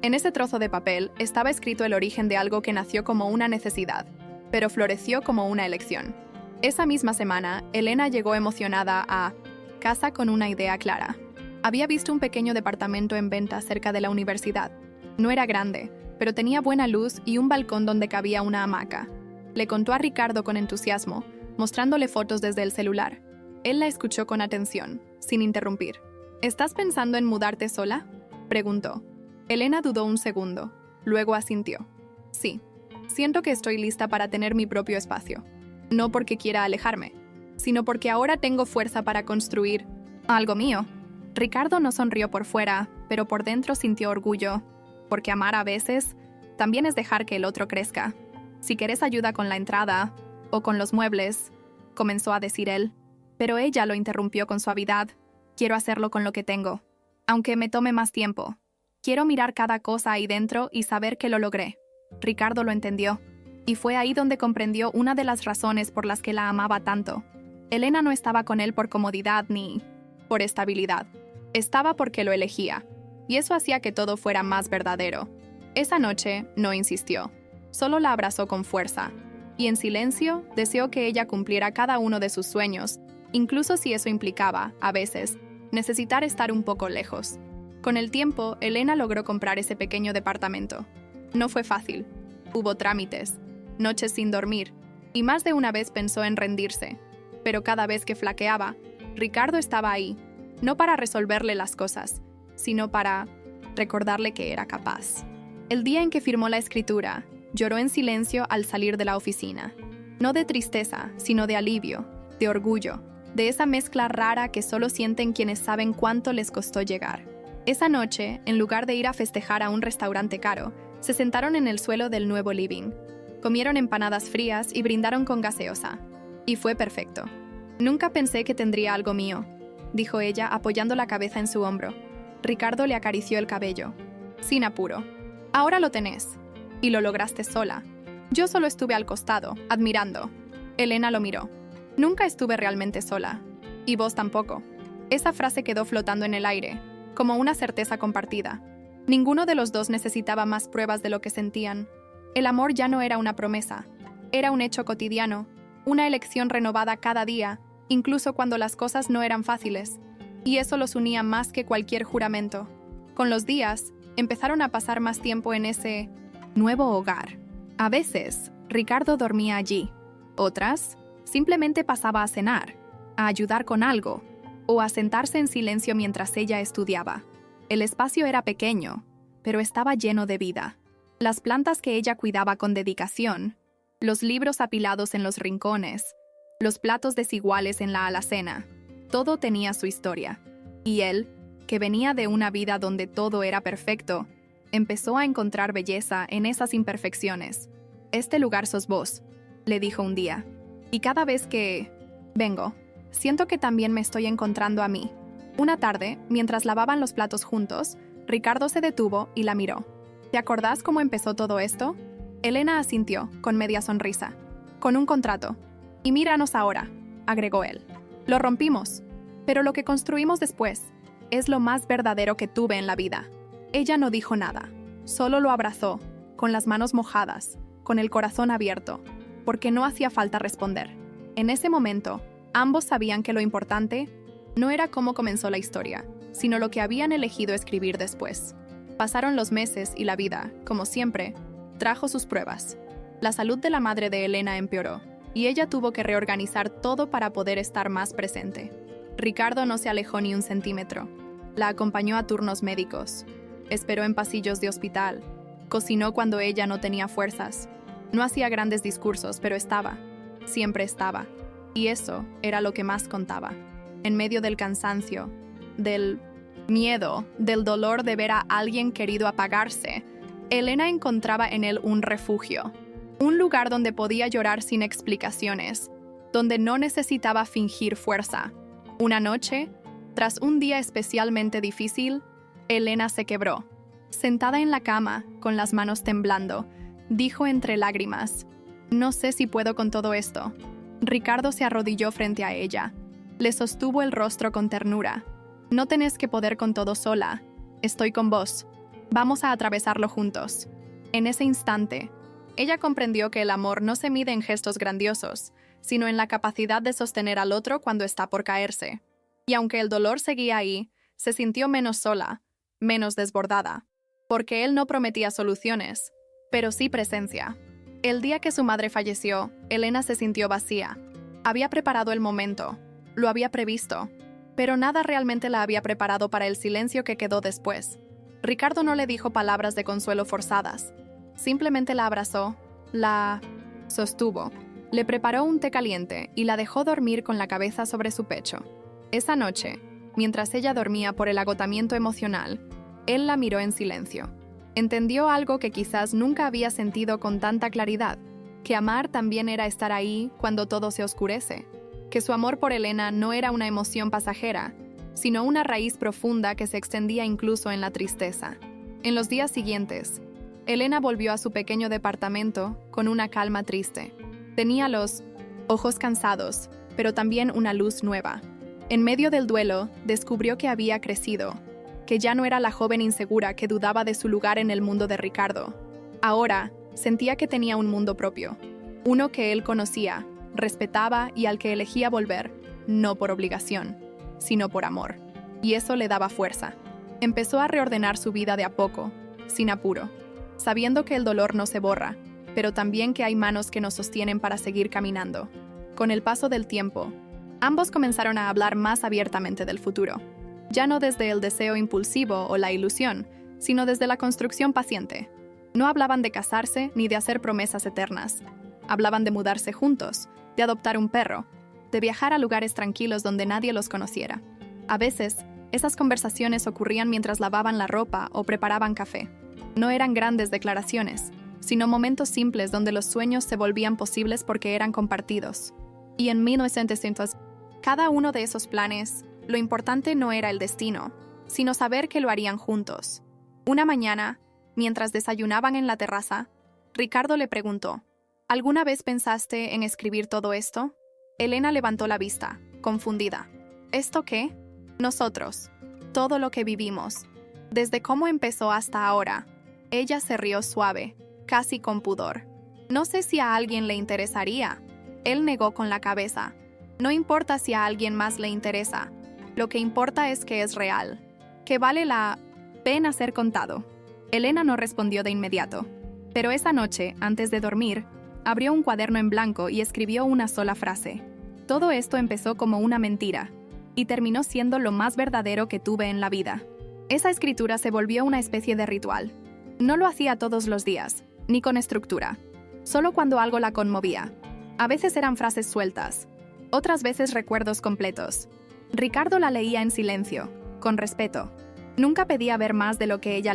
En ese trozo de papel estaba escrito el origen de algo que nació como una necesidad, pero floreció como una elección. Esa misma semana, Elena llegó emocionada a casa con una idea clara. Había visto un pequeño departamento en venta cerca de la universidad. No era grande, pero tenía buena luz y un balcón donde cabía una hamaca. Le contó a Ricardo con entusiasmo, mostrándole fotos desde el celular. Él la escuchó con atención, sin interrumpir. «¿Estás pensando en mudarte sola?», preguntó. Elena dudó un segundo, luego asintió. «Sí, siento que estoy lista para tener mi propio espacio. No porque quiera alejarme, sino porque ahora tengo fuerza para construir algo mío». Ricardo no sonrió por fuera, pero por dentro sintió orgullo, porque amar a veces también es dejar que el otro crezca. «Si quieres ayuda con la entrada o con los muebles», comenzó a decir él, pero ella lo interrumpió con suavidad. «Quiero hacerlo con lo que tengo, aunque me tome más tiempo. Quiero mirar cada cosa ahí dentro y saber que lo logré». Ricardo lo entendió, y fue ahí donde comprendió una de las razones por las que la amaba tanto. Elena no estaba con él por comodidad ni por estabilidad. Estaba porque lo elegía, y eso hacía que todo fuera más verdadero. Esa noche no insistió, solo la abrazó con fuerza, y en silencio deseó que ella cumpliera cada uno de sus sueños, incluso si eso implicaba, a veces, necesitar estar un poco lejos. Con el tiempo, Elena logró comprar ese pequeño departamento. No fue fácil. Hubo trámites, noches sin dormir, y más de una vez pensó en rendirse. Pero cada vez que flaqueaba, Ricardo estaba ahí, no para resolverle las cosas, sino para recordarle que era capaz. El día en que firmó la escritura, lloró en silencio al salir de la oficina. No de tristeza, sino de alivio, de orgullo, de esa mezcla rara que solo sienten quienes saben cuánto les costó llegar. Esa noche, en lugar de ir a festejar a un restaurante caro, se sentaron en el suelo del nuevo living. Comieron empanadas frías y brindaron con gaseosa. Y fue perfecto. «Nunca pensé que tendría algo mío», dijo ella apoyando la cabeza en su hombro. Ricardo le acarició el cabello. «Sin apuro. Ahora lo tenés. Y lo lograste sola. Yo solo estuve al costado, admirando». Elena lo miró. «Nunca estuve realmente sola. Y vos tampoco». Esa frase quedó flotando en el aire, como una certeza compartida. Ninguno de los dos necesitaba más pruebas de lo que sentían. El amor ya no era una promesa. Era un hecho cotidiano, una elección renovada cada día, incluso cuando las cosas no eran fáciles, y eso los unía más que cualquier juramento. Con los días, empezaron a pasar más tiempo en ese nuevo hogar. A veces, Ricardo dormía allí. Otras, simplemente pasaba a cenar, a ayudar con algo, o a sentarse en silencio mientras ella estudiaba. El espacio era pequeño, pero estaba lleno de vida. Las plantas que ella cuidaba con dedicación, los libros apilados en los rincones, los platos desiguales en la alacena, todo tenía su historia. Y él, que venía de una vida donde todo era perfecto, empezó a encontrar belleza en esas imperfecciones. «Este lugar sos vos», le dijo un día. «Y cada vez que vengo, siento que también me estoy encontrando a mí». Una tarde, mientras lavaban los platos juntos, Ricardo se detuvo y la miró. «¿Te acordás cómo empezó todo esto?» Elena asintió, con media sonrisa. «Con un contrato. Y míranos ahora», agregó él. «Lo rompimos, pero lo que construimos después es lo más verdadero que tuve en la vida». Ella no dijo nada, solo lo abrazó, con las manos mojadas, con el corazón abierto, porque no hacía falta responder. En ese momento, ambos sabían que lo importante no era cómo comenzó la historia, sino lo que habían elegido escribir después. Pasaron los meses y la vida, como siempre, trajo sus pruebas. La salud de la madre de Elena empeoró, y ella tuvo que reorganizar todo para poder estar más presente. Ricardo no se alejó ni un centímetro. La acompañó a turnos médicos. Esperó en pasillos de hospital. Cocinó cuando ella no tenía fuerzas. No hacía grandes discursos, pero estaba. Siempre estaba. Y eso era lo que más contaba. En medio del cansancio, del miedo, del dolor de ver a alguien querido apagarse, Elena encontraba en él un refugio. Un lugar donde podía llorar sin explicaciones, donde no necesitaba fingir fuerza. Una noche, tras un día especialmente difícil, Elena se quebró. Sentada en la cama, con las manos temblando, dijo entre lágrimas: «No sé si puedo con todo esto». Ricardo se arrodilló frente a ella. Le sostuvo el rostro con ternura. «No tenés que poder con todo sola. Estoy con vos. Vamos a atravesarlo juntos». En ese instante, ella comprendió que el amor no se mide en gestos grandiosos, sino en la capacidad de sostener al otro cuando está por caerse. Y aunque el dolor seguía ahí, se sintió menos sola, menos desbordada, porque él no prometía soluciones, pero sí presencia. El día que su madre falleció, Elena se sintió vacía. Había preparado el momento, lo había previsto, pero nada realmente la había preparado para el silencio que quedó después. Ricardo no le dijo palabras de consuelo forzadas. Simplemente la abrazó, la sostuvo, le preparó un té caliente y la dejó dormir con la cabeza sobre su pecho. Esa noche, mientras ella dormía por el agotamiento emocional, él la miró en silencio. Entendió algo que quizás nunca había sentido con tanta claridad, que amar también era estar ahí cuando todo se oscurece, que su amor por Elena no era una emoción pasajera, sino una raíz profunda que se extendía incluso en la tristeza. En los días siguientes, Elena volvió a su pequeño departamento con una calma triste. Tenía los ojos cansados, pero también una luz nueva. En medio del duelo, descubrió que había crecido, que ya no era la joven insegura que dudaba de su lugar en el mundo de Ricardo. Ahora, sentía que tenía un mundo propio, uno que él conocía, respetaba y al que elegía volver, no por obligación, sino por amor. Y eso le daba fuerza. Empezó a reordenar su vida de a poco, sin apuro, sabiendo que el dolor no se borra, pero también que hay manos que nos sostienen para seguir caminando. Con el paso del tiempo, ambos comenzaron a hablar más abiertamente del futuro, ya no desde el deseo impulsivo o la ilusión, sino desde la construcción paciente. No hablaban de casarse ni de hacer promesas eternas. Hablaban de mudarse juntos, de adoptar un perro, de viajar a lugares tranquilos donde nadie los conociera. A veces, esas conversaciones ocurrían mientras lavaban la ropa o preparaban café. No eran grandes declaraciones, sino momentos simples donde los sueños se volvían posibles porque eran compartidos. Y en 1900, cada uno de esos planes, lo importante no era el destino, sino saber que lo harían juntos. Una mañana, mientras desayunaban en la terraza, Ricardo le preguntó: ¿Alguna vez pensaste en escribir todo esto? Elena levantó la vista, confundida. ¿Esto qué? Nosotros. Todo lo que vivimos. Desde cómo empezó hasta ahora. Ella se rió suave, casi con pudor. No sé si a alguien le interesaría. Él negó con la cabeza. No importa si a alguien más le interesa. Lo que importa es que es real, que vale la pena ser contado. Elena no respondió de inmediato, pero esa noche, antes de dormir, abrió un cuaderno en blanco y escribió una sola frase. Todo esto empezó como una mentira, y terminó siendo lo más verdadero que tuve en la vida. Esa escritura se volvió una especie de ritual. No lo hacía todos los días, ni con estructura, solo cuando algo la conmovía. A veces eran frases sueltas, otras veces recuerdos completos. Ricardo la leía en silencio, con respeto. Nunca pedía ver más de lo que ella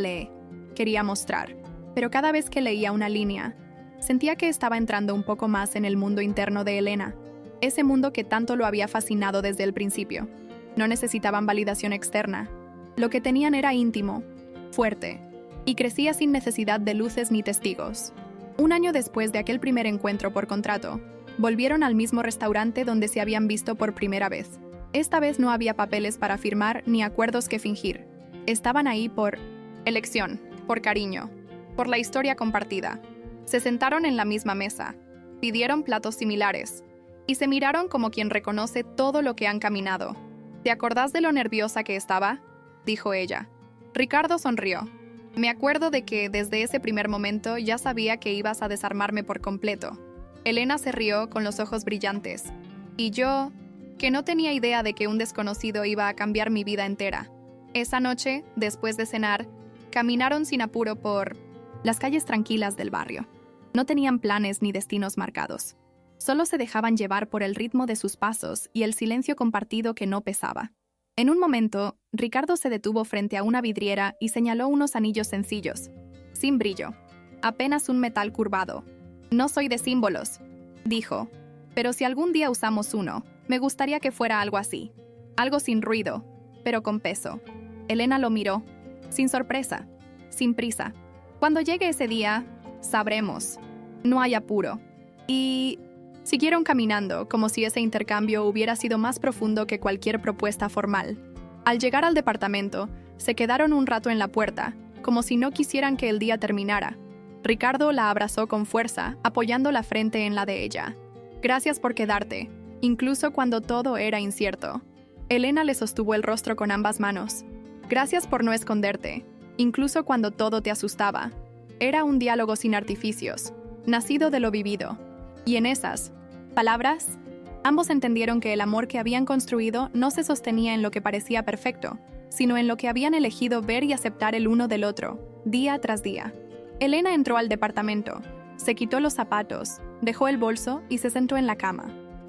quería mostrar, pero cada vez que leía una línea, sentía que estaba entrando un poco más en el mundo interno de Elena, ese mundo que tanto lo había fascinado desde el principio. No necesitaban validación externa. Lo que tenían era íntimo, fuerte, y crecía sin necesidad de luces ni testigos. Un año después de aquel primer encuentro por contrato, volvieron al mismo restaurante donde se habían visto por primera vez. Esta vez no había papeles para firmar ni acuerdos que fingir. Estaban ahí por elección, por cariño, por la historia compartida. Se sentaron en la misma mesa, pidieron platos similares, y se miraron como quien reconoce todo lo que han caminado. ¿Te acordás de lo nerviosa que estaba?, dijo ella. Ricardo sonrió. Me acuerdo de que desde ese primer momento ya sabía que ibas a desarmarme por completo. Elena se rió con los ojos brillantes. Y yo, que no tenía idea de que un desconocido iba a cambiar mi vida entera. Esa noche, después de cenar, caminaron sin apuro por las calles tranquilas del barrio. No tenían planes ni destinos marcados. Solo se dejaban llevar por el ritmo de sus pasos y el silencio compartido que no pesaba. En un momento, Ricardo se detuvo frente a una vidriera y señaló unos anillos sencillos, sin brillo, apenas un metal curvado. No soy de símbolos, dijo, pero si algún día usamos uno, me gustaría que fuera algo así. Algo sin ruido, pero con peso. Elena lo miró, sin sorpresa, sin prisa. Cuando llegue ese día, sabremos. No hay apuro. Y siguieron caminando, como si ese intercambio hubiera sido más profundo que cualquier propuesta formal. Al llegar al departamento, se quedaron un rato en la puerta, como si no quisieran que el día terminara. Ricardo la abrazó con fuerza, apoyando la frente en la de ella. Gracias por quedarte, incluso cuando todo era incierto. Elena le sostuvo el rostro con ambas manos. Gracias por no esconderte, incluso cuando todo te asustaba. Era un diálogo sin artificios, nacido de lo vivido. Y en esas palabras, ambos entendieron que el amor que habían construido no se sostenía en lo que parecía perfecto, sino en lo que habían elegido ver y aceptar el uno del otro, día tras día. Elena entró al departamento, se quitó los zapatos, dejó el bolso y se sentó en la cama.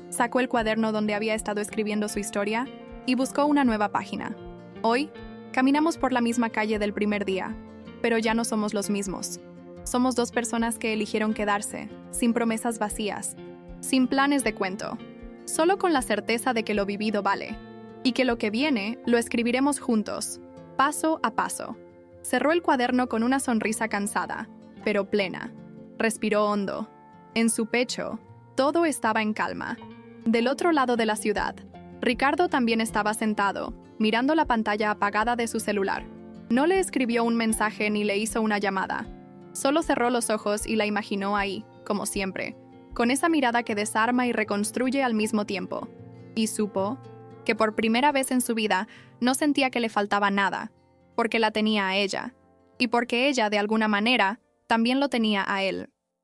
Sacó el cuaderno donde había estado escribiendo su historia y buscó una nueva página. Hoy, caminamos por la misma calle del primer día, pero ya no somos los mismos. Somos dos personas que eligieron quedarse, sin promesas vacías, sin planes de cuento, solo con la certeza de que lo vivido vale, y que lo que viene lo escribiremos juntos, paso a paso. Cerró el cuaderno con una sonrisa cansada, pero plena. Respiró hondo. En su pecho, todo estaba en calma. Del otro lado de la ciudad, Ricardo también estaba sentado, mirando la pantalla apagada de su celular. No le escribió un mensaje ni le hizo una llamada. Solo cerró los ojos y la imaginó ahí, como siempre, con esa mirada que desarma y reconstruye al mismo tiempo. Y supo que por primera vez en su vida no sentía que le faltaba nada, porque la tenía a ella, y porque ella, de alguna manera, también lo tenía a él.